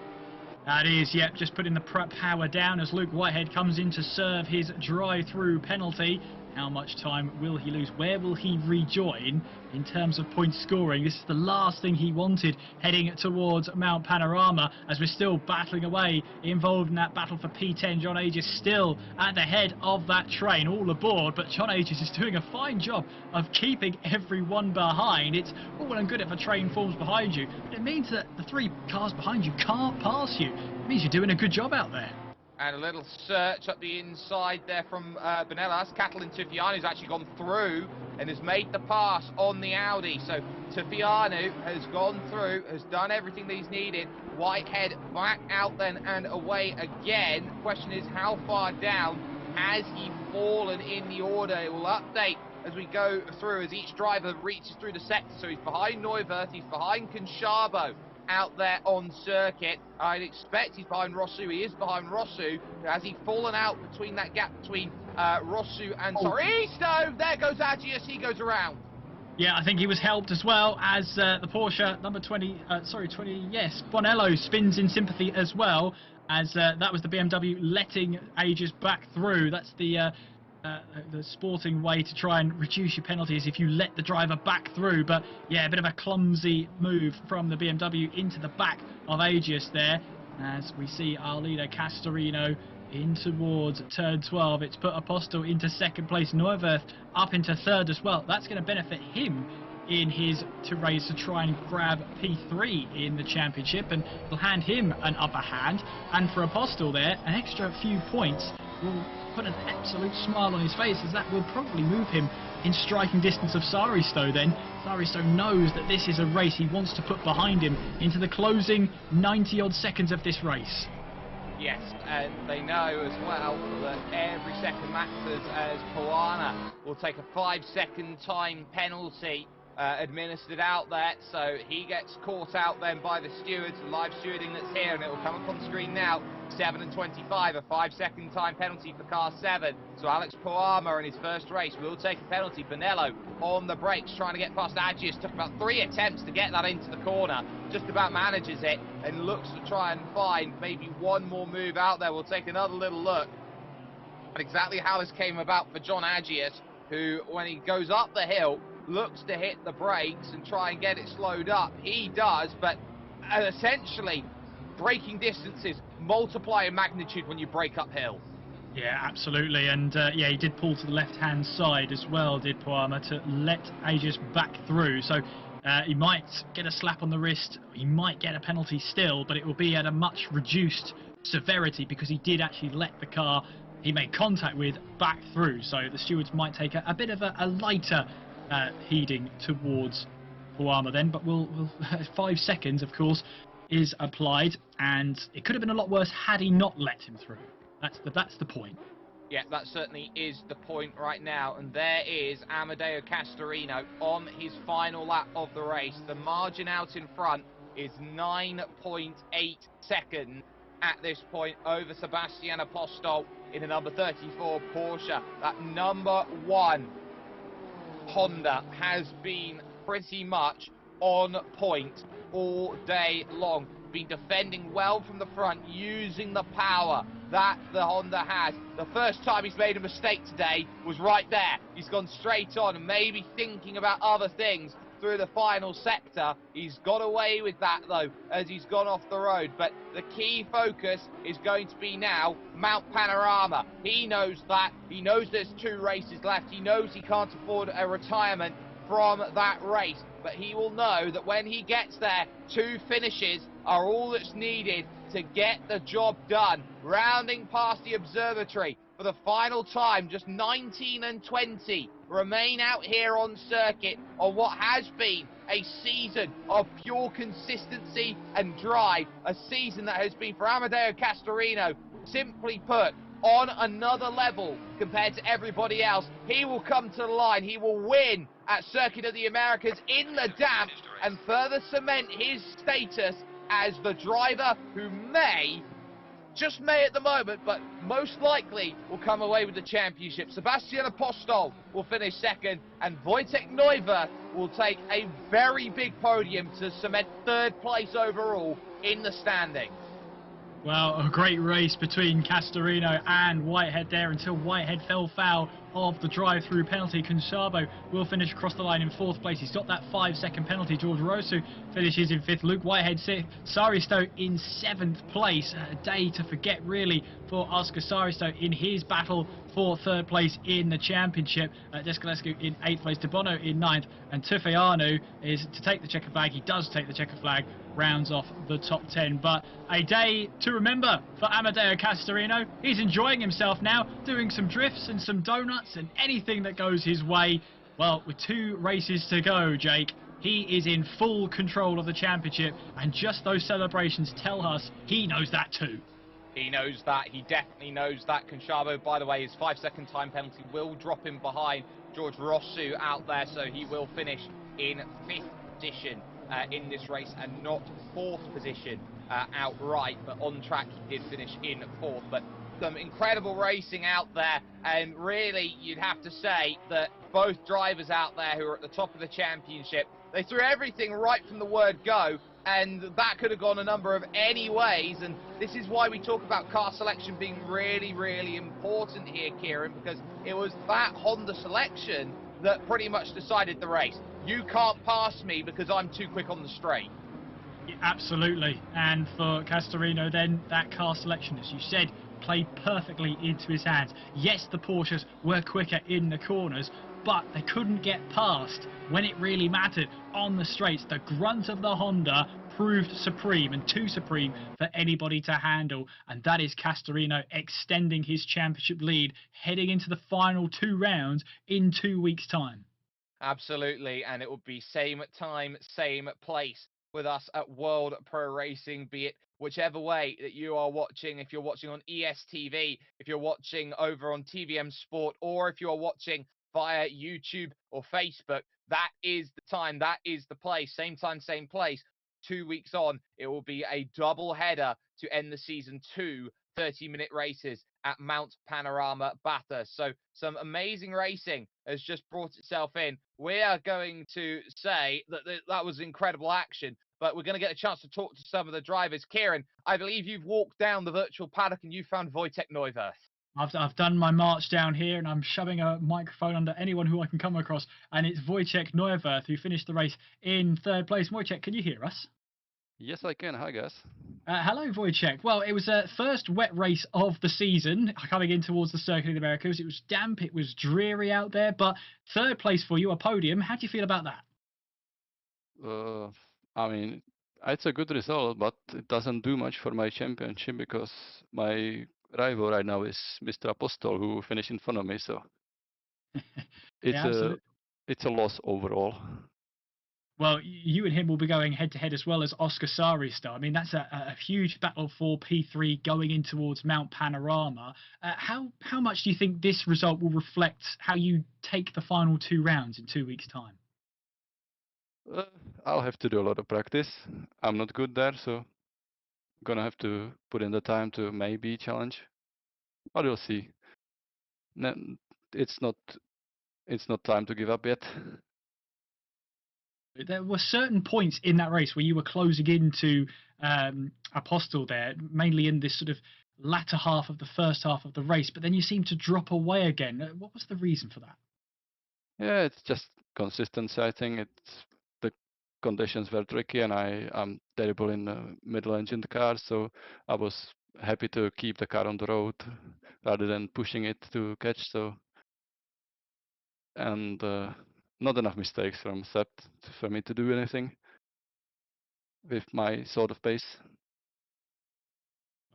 That is, yep, just putting the power down as Luke Whitehead comes in to serve his drive-through penalty. How much time will he lose? Where will he rejoin in terms of point scoring? This is the last thing he wanted heading towards Mount Panorama, as we're still battling away, involved in that battle for P10. John Aegis still at the head of that train, all aboard, but John Aegis is doing a fine job of keeping everyone behind. It's all well and good if a train forms behind you, but it means that the 3 cars behind you can't pass you. It means you're doing a good job out there. And a little search up the inside there from Bonello. That's Catalin Tifianu's actually gone through and has made the pass on the Audi. So Tifianu has gone through, has done everything that he's needed. Whitehead back out then and away again. Question is, how far down has he fallen in the order? It will update as we go through, as each driver reaches through the sector. So he's behind Neuwirth, he's behind Conchabo out there on circuit. I'd expect he's behind Rossu. He is behind Rossu. Has he fallen out between that gap between Rossu and Saristo? There goes Agius. He goes around. Yeah, I think he was helped as well as the Porsche number 20, yes, Bonello spins in sympathy as well, as that was the BMW letting Aegis back through. That's the sporting way to try and reduce your penalties if you let the driver back through. But yeah, a bit of a clumsy move from the BMW into the back of Aegis there, as we see our leader Castorino in towards turn 12. It's put Apostle into 2nd place, Neuwirth up into 3rd as well. That's going to benefit him in his race to try and grab P3 in the championship, and will hand him an upper hand. And for Apostle there, an extra few points will put an absolute smile on his face, as that will probably move him in striking distance of Saristo then. Saristo knows that this is a race he wants to put behind him into the closing 90-odd seconds of this race. Yes, and they know as well that every second matters, as Poana will take a 5-second time penalty administered out there, so he gets caught out then by the stewards, the live stewarding that's here, and it will come up on screen now. 7 and 25, a 5-second time penalty for car 7. So Alex Poama in his first race will take a penalty. Bonello on the brakes, trying to get past Agius. Took about 3 attempts to get that into the corner. Just about manages it and looks to try and find maybe one more move out there. We'll take another little look at exactly how this came about for John Agius, who, when he goes up the hill, looks to hit the brakes and try and get it slowed up. He does, but essentially braking distances multiply in magnitude when you brake uphill. Yeah, absolutely. And yeah, he did pull to the left-hand side as well, did Poama, to let Aegis back through. So he might get a slap on the wrist, he might get a penalty still, but it will be at a much reduced severity because he did actually let the car he made contact with back through. So the stewards might take a bit of a lighter heading towards Fuama then. But we'll 5 seconds, of course, is applied, and it could have been a lot worse had he not let him through. That's the point. Yeah, that certainly is the point right now. And there is Amedeo Castorino on his final lap of the race. The margin out in front is 9.8 seconds at this point over Sebastian Apostol in a number 34 Porsche. That number 1 Honda has been pretty much on point all day long. Been defending well from the front, using the power that the Honda has. The first time he's made a mistake today was right there. He's gone straight on, maybe thinking about other things through the final sector. He's got away with that though as he's gone off the road, but the key focus is going to be now Mount Panorama. He knows that. He knows there's 2 races left. He knows he can't afford a retirement from that race, but he will know that when he gets there, 2 finishes are all that's needed to get the job done. Rounding past the observatory for the final time, just 19 and 20 remain out here on circuit on what has been a season of pure consistency and drive, a season that has been for Amedeo Castorino, simply put, on another level compared to everybody else. He will come to the line, he will win at Circuit of the Americas in the damp and further cement his status as the driver who may, just may at the moment, but most likely will come away with the championship. Sebastian Apostol will finish second, and Wojtek Neuwirth will take a very big podium to cement 3rd place overall in the standings. Well, a great race between Castorino and Whitehead there until Whitehead fell foul of the drive-through penalty. Conchabo will finish across the line in 4th place. He's got that 5-second penalty. George Rosu finishes in 5th. Luke Whitehead 6th. Saristo in 7th place. A day to forget, really, for Oscar Saristo in his battle for 3rd place in the championship. Descalescu in 8th place. De Bono in 9th. And Tufeanu is to take the checker flag. He does take the checker flag. Rounds off the top 10. But a day to remember for Amedeo Castorino. He's enjoying himself now, doing some drifts and some donuts and anything that goes his way. Well, with 2 races to go, Jake, he is in full control of the championship, and just those celebrations tell us he knows that too. He knows that. He definitely knows that. Conchabo, by the way, his 5-second time penalty will drop him behind George Rosu out there, so he will finish in 5th position in this race and not 4th position outright, but on track he did finish in 4th. But some incredible racing out there, and really you'd have to say that both drivers out there who are at the top of the championship, they threw everything right from the word go, and that could have gone a number of any ways. And this is why we talk about car selection being really, really important here, Kieran, because it was that Honda selection that pretty much decided the race. You can't pass me because I'm too quick on the straight. Yeah, absolutely. And for Castorino then, that car selection, as you said, played perfectly into his hands. Yes, the Porsches were quicker in the corners, but they couldn't get past when it really mattered on the straights. The grunt of the Honda proved supreme, and too supreme for anybody to handle, and that is Castorino extending his championship lead, heading into the final 2 rounds in 2 weeks' time. Absolutely, and it will be same time, same place with us at World Pro Racing, be it whichever way that you are watching. If you're watching on ESTV, if you're watching over on TVM Sport, or if you're watching via YouTube or Facebook, that is the time, that is the place, same time, same place. 2 weeks on, it will be a double header to end the season. 2 30-minute races at Mount Panorama Bathurst. So some amazing racing has just brought itself in. We are going to say that that was incredible action, but we're going to get a chance to talk to some of the drivers. Kieran, I believe you've walked down the virtual paddock and you found Wojtek Neuwirth. I've done my march down here, and I'm shoving a microphone under anyone who I can come across, and it's Wojtek Neuwirth who finished the race in 3rd place. Wojtek, can you hear us? Yes, I can. Hi, guys. Hello, Wojtek. Well, it was a first wet race of the season, coming in towards the Circuit of the Americas. It was damp, it was dreary out there, but 3rd place for you, a podium. How do you feel about that? I mean, It's a good result, but it doesn't do much for my championship because my rival right now is Mr. Apostol, who finished in front of me. So it's Yeah, a absolutely. it's a loss overall. Well, you and him will be going head to head as well as Oscar Saristo. I mean, that's a huge battle for P3 going in towards Mount Panorama. How much do you think this result will reflect how you take the final 2 rounds in 2 weeks' time? Uh, I'll have to do a lot of practice. I'm not good there, so gonna have to put in the time to maybe challenge. But we'll see. Ne- It's not time to give up yet. There were certain points in that race where you were closing into Apostle there, mainly in this sort of latter half of the first half of the race, but then you seemed to drop away again. What was the reason for that? Yeah, it's just consistency. I think it's the conditions were tricky, and I'm terrible in the middle engine car, so I was happy to keep the car on the road rather than pushing it to catch. So and not enough mistakes from Sept for me to do anything with my sort of pace.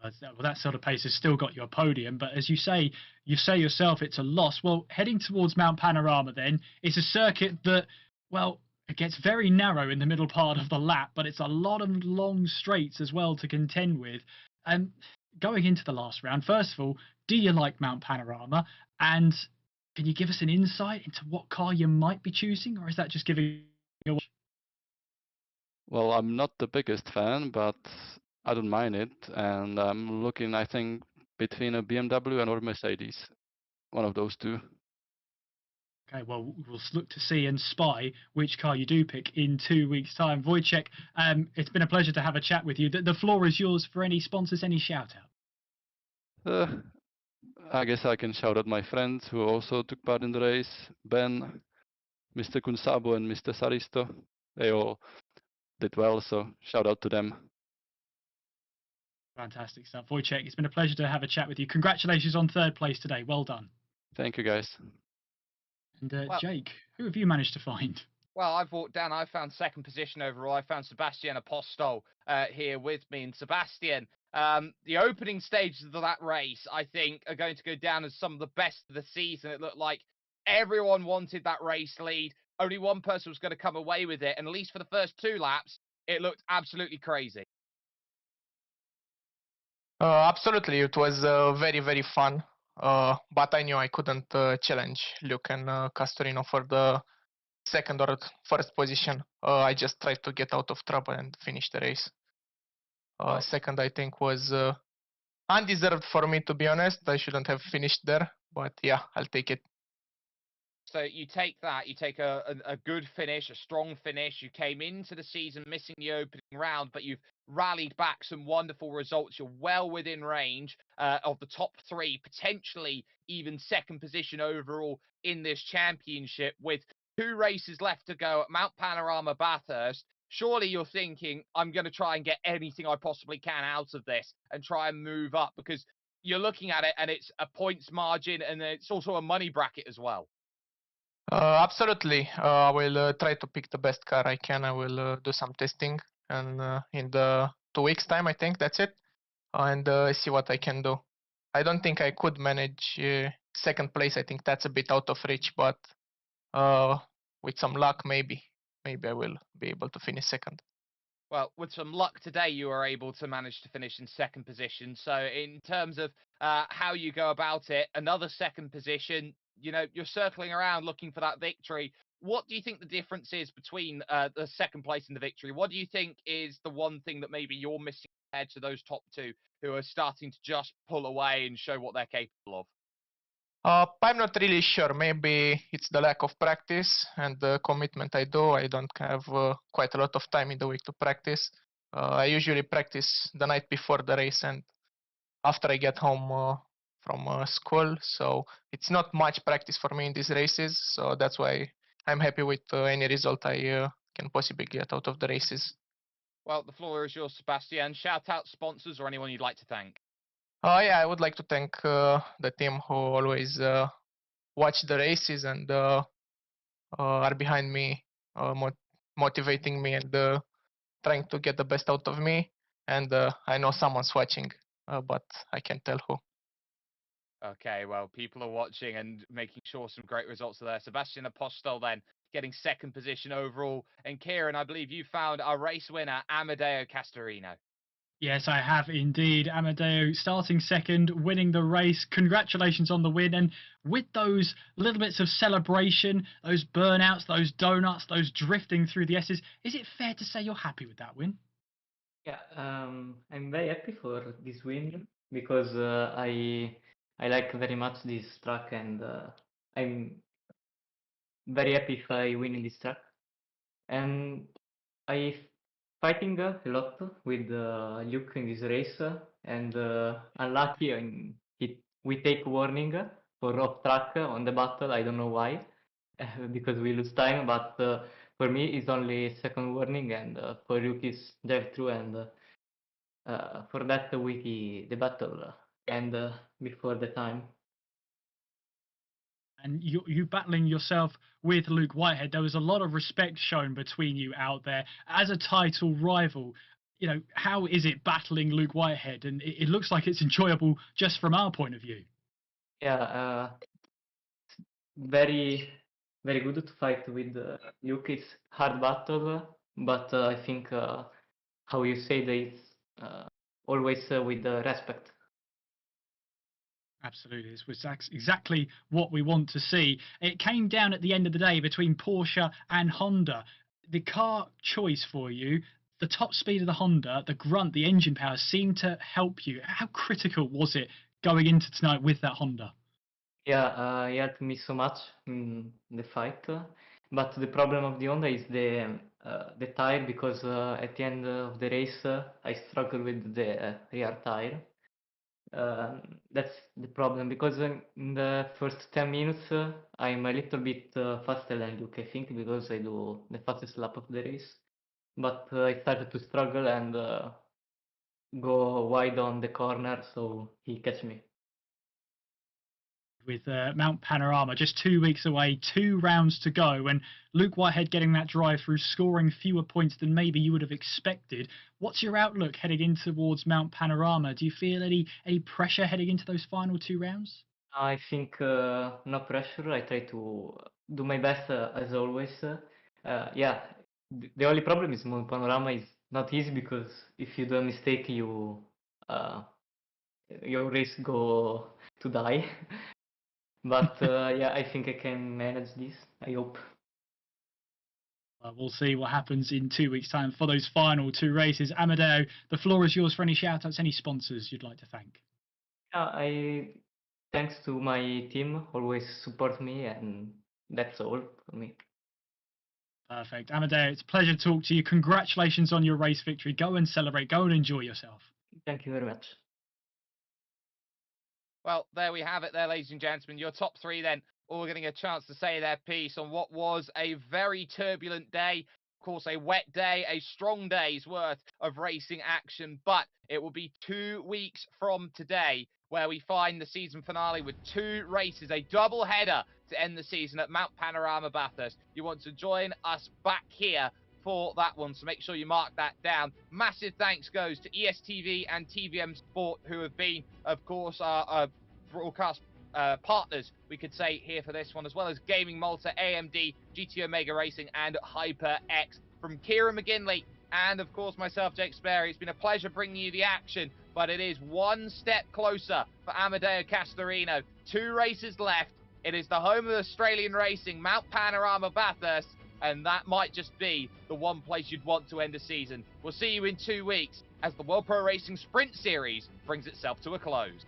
Well, that sort of pace has still got you a podium, but as you say yourself, it's a loss. Well, heading towards Mount Panorama, then it's a circuit that, well, it gets very narrow in the middle part of the lap, but it's a lot of long straights as well to contend with. And going into the last round, first of all, do you like Mount Panorama? And can you give us an insight into what car you might be choosing, or is that just giving away? Well, I'm not the biggest fan, but I don't mind it, and I'm looking, I think, between a BMW and or Mercedes, one of those two. Okay, well, we'll look to see and spy which car you do pick in 2 weeks' time. Wojciech, it's been a pleasure to have a chat with you. The floor is yours for any sponsors, any shout out. I guess I can shout out my friends who also took part in the race, Ben, Mr. Kunsabo and Mr. Saristo. They all did well, so shout out to them. Fantastic stuff. Wojciech, it's been a pleasure to have a chat with you. Congratulations on third place today. Well done. Thank you, guys. And Well, Jake, who have you managed to find? Well, I've walked down. I found second position overall. I found Sebastian Apostol here with me. And Sebastian, the opening stages of that race, I think, are going to go down as some of the best of the season. It looked like everyone wanted that race lead. Only one person was going to come away with it. And at least for the first 2 laps, it looked absolutely crazy. Absolutely, it was very, very fun. But I knew I couldn't challenge Luke and Castorino for the second or first position. I just tried to get out of trouble and finish the race. Well, Second, I think, was undeserved for me, to be honest. I shouldn't have finished there, but yeah, I'll take it. So you take that, you take a good finish, a strong finish. You came into the season missing the opening round, but you've rallied back some wonderful results. You're well within range of the top three, potentially even second position overall in this championship with 2 races left to go at Mount Panorama Bathurst. Surely you're thinking, I'm going to try and get anything I possibly can out of this and try and move up, because you're looking at it and it's a points margin and it's also a money bracket as well. Absolutely. I will try to pick the best car I can. I will do some testing, and in the 2 weeks' time, I think that's it, and see what I can do. I don't think I could manage second place. I think that's a bit out of reach, but with some luck, maybe I will be able to finish second. Well, with some luck today, you were able to manage to finish in second position. So, in terms of how you go about it, another second position, you're circling around looking for that victory. What do you think the difference is between the second place and the victory? What do you think is the one thing that maybe you're missing compared to those top two who are starting to just pull away and show what they're capable of? I'm not really sure. Maybe it's the lack of practice and the commitment I do. I don't have quite a lot of time in the week to practice. I usually practice the night before the race and after I get home from school. So it's not much practice for me in these races. So that's why I'm happy with any result I can possibly get out of the races. Well, the floor is yours, Sebastian. Shout out sponsors or anyone you'd like to thank. Yeah, I would like to thank the team who always watch the races and are behind me, motivating me and trying to get the best out of me, and I know someone's watching, but I can't tell who. Okay, well, people are watching and making sure some great results are there. Sebastian Apostol then getting second position overall. And Kieran, I believe you found our race winner, Amadeo Castorino. Yes, I have indeed. Amadeo starting second, winning the race. Congratulations on the win. And with those little bits of celebration, those burnouts, those donuts, those drifting through the S's, is it fair to say you're happy with that win? Yeah, I'm very happy for this win because I like very much this track, and I'm very happy if I win in this track. And I fighting a lot with Luke in this race, and unlucky, and we take warning for off track on the battle. I don't know why, because we lose time. But for me, it's only second warning, and for Luke is drive through, and for that the battle and before the time. And you battling yourself with Luke Whitehead, there was a lot of respect shown between you out there as a title rival. You know, how is it battling Luke Whitehead? And it looks like it's enjoyable just from our point of view. Yeah, very very good to fight with Luke. It's hard battle, but I think how you say that it's always with respect. Absolutely, this was exactly what we want to see. It came down at the end of the day between Porsche and Honda. The car choice for you, the top speed of the Honda, the grunt, the engine power seemed to help you. How critical was it going into tonight with that Honda? Yeah, he helped me so much in the fight, but the problem of the Honda is the tire, because at the end of the race I struggled with the rear tire. That's the problem, because in the first 10 minutes I'm a little bit faster than Luke, I think, because I do the fastest lap of the race. But I started to struggle and go wide on the corner, so he catch me. With Mount Panorama just 2 weeks away, 2 rounds to go, and Luke Whitehead getting that drive through, scoring fewer points than maybe you would have expected. What's your outlook heading in towards Mount Panorama? Do you feel any pressure heading into those final 2 rounds? I think no pressure. I try to do my best as always. Yeah, the only problem is Mount Panorama is not easy, because if you do a mistake, uh, your race go to die. But yeah, I think I can manage this. I hope. We'll see what happens in 2 weeks' time for those final 2 races. Amadeo, the floor is yours for any shout-outs, any sponsors you'd like to thank. I thanks to my team, always support me, and that's all for me. Perfect. Amadeo, it's a pleasure to talk to you. Congratulations on your race victory. Go and celebrate. Go and enjoy yourself. Thank you very much. Well, there we have it there, ladies and gentlemen. Your top 3 then, all getting a chance to say their piece on what was a very turbulent day. Of course, a wet day, a strong day's worth of racing action. But it will be 2 weeks from today where we find the season finale with 2 races, a double header to end the season at Mount Panorama Bathurst. You want to join us back here for that one, so make sure you mark that down. Massive thanks goes to ESTV and TVM Sport, who have been, of course, our broadcast partners, we could say, here for this one, as well as Gaming Malta, AMD, GT Omega Racing, and HyperX. From Kieran McGinley and, of course, myself, Jake Sperry, it's been a pleasure bringing you the action, but it is one step closer for Amadeo Castorino. 2 races left. It is the home of Australian racing, Mount Panorama Bathurst, and that might just be the one place you'd want to end a season. We'll see you in 2 weeks as the WPR Racing Sprint Series brings itself to a close.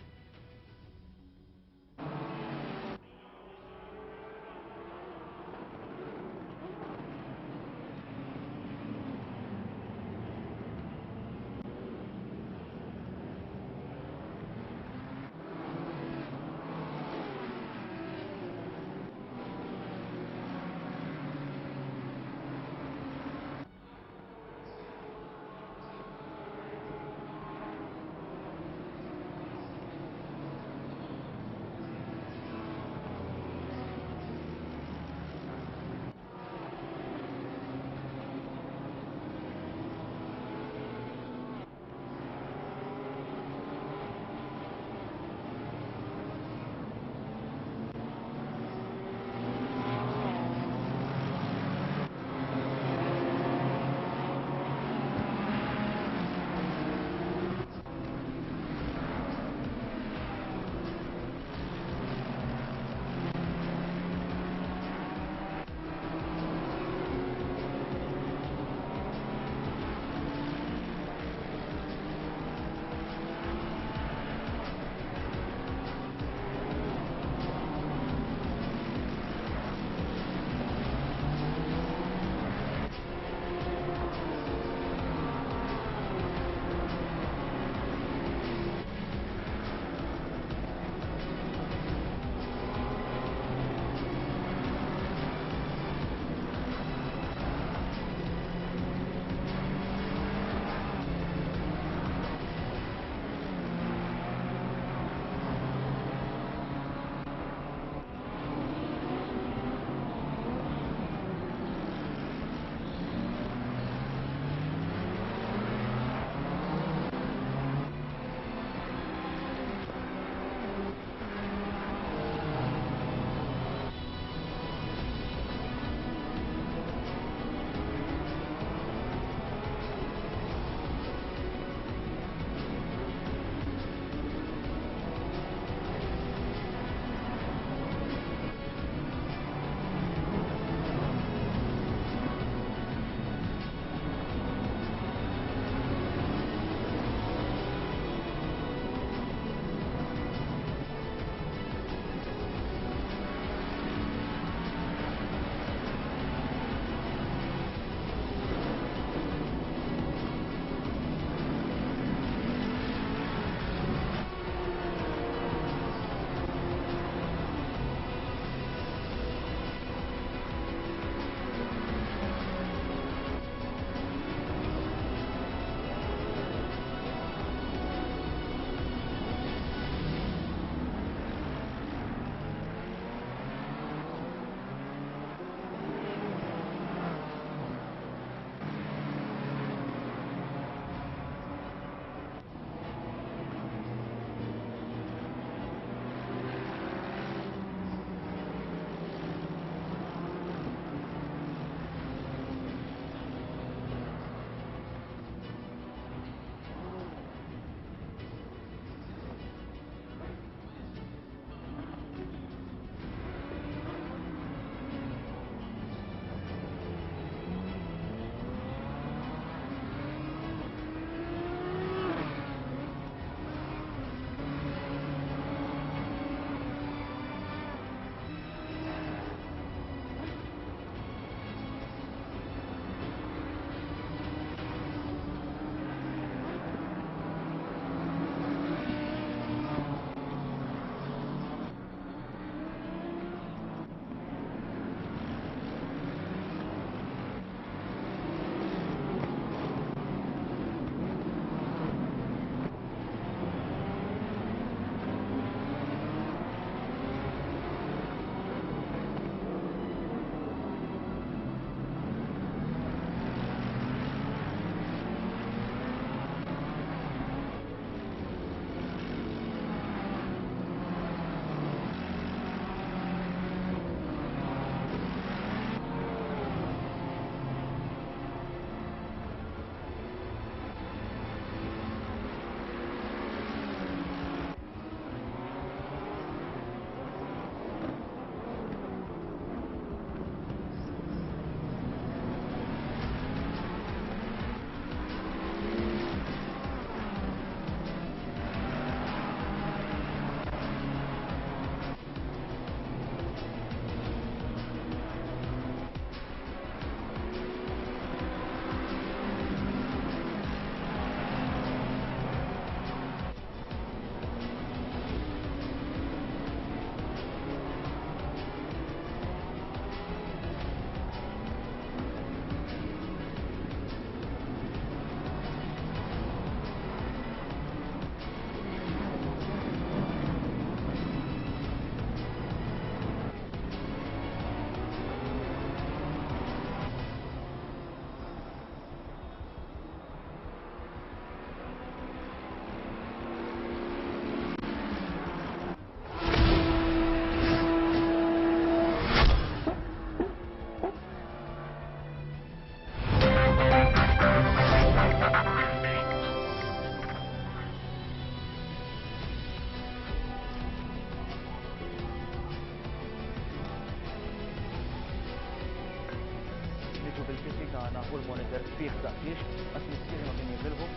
u l-monitor fih daqtiex għas mistieri ma kien jibilħu.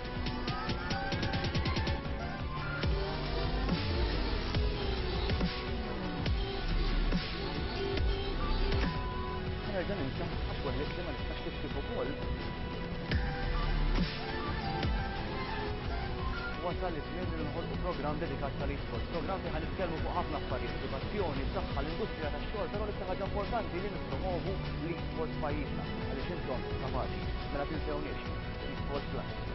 Nerġa' ninsa għax weħed li ma nistax tiskif ukoll. Wasal iż-żmien li nħolqu programm dedikat tal-esports, programm fejn ħanitkellmu fuq ħafna affarijiet, edukazzjoni, saħħa, l-industrija tax-xogħol, però l-iktar ħaġa importanti li nippromovu l-esports f'pajjiżna għaliex intom kapaċi. Mela tinsewniex, esports Plus.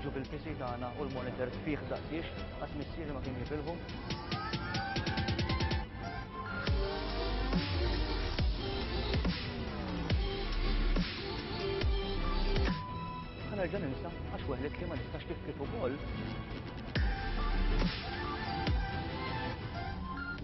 niġu bil-PC tagħna u l-monitors fih żattix, qatt missieri ma kien jifilħu. Ħanerġa' ninsa għax weħlet li ma nistax kif ukoll.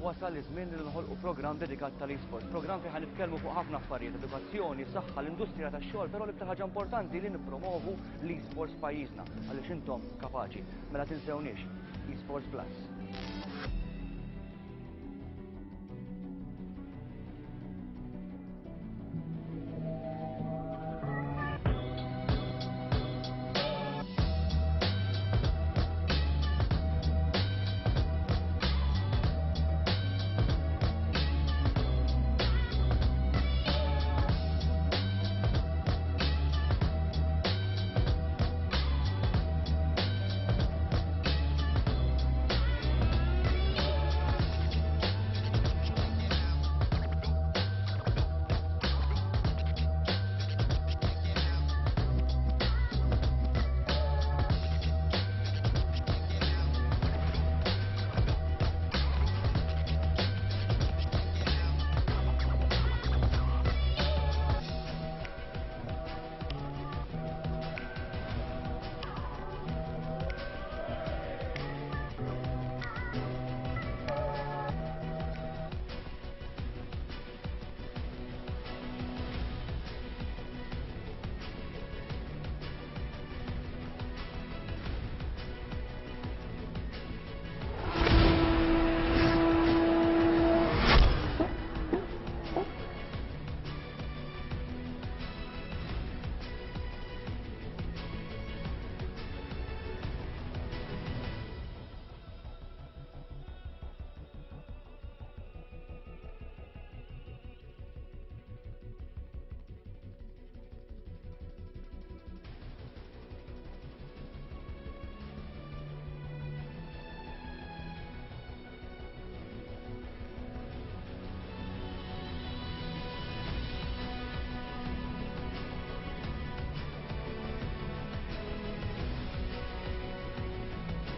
Wasal iż-żmien li nħolqu programm dedikat tal-esports, programm fejn ħanitkellmu fuq ħafna affarijiet, edukazzjoni, saħħa, l-industrija tax-xogħol, però l-iktar ħaġa importanti li nippromovu l-esports pajjiżna għaliex intom kapaċi. Mela tinsewniex, eSports Plus.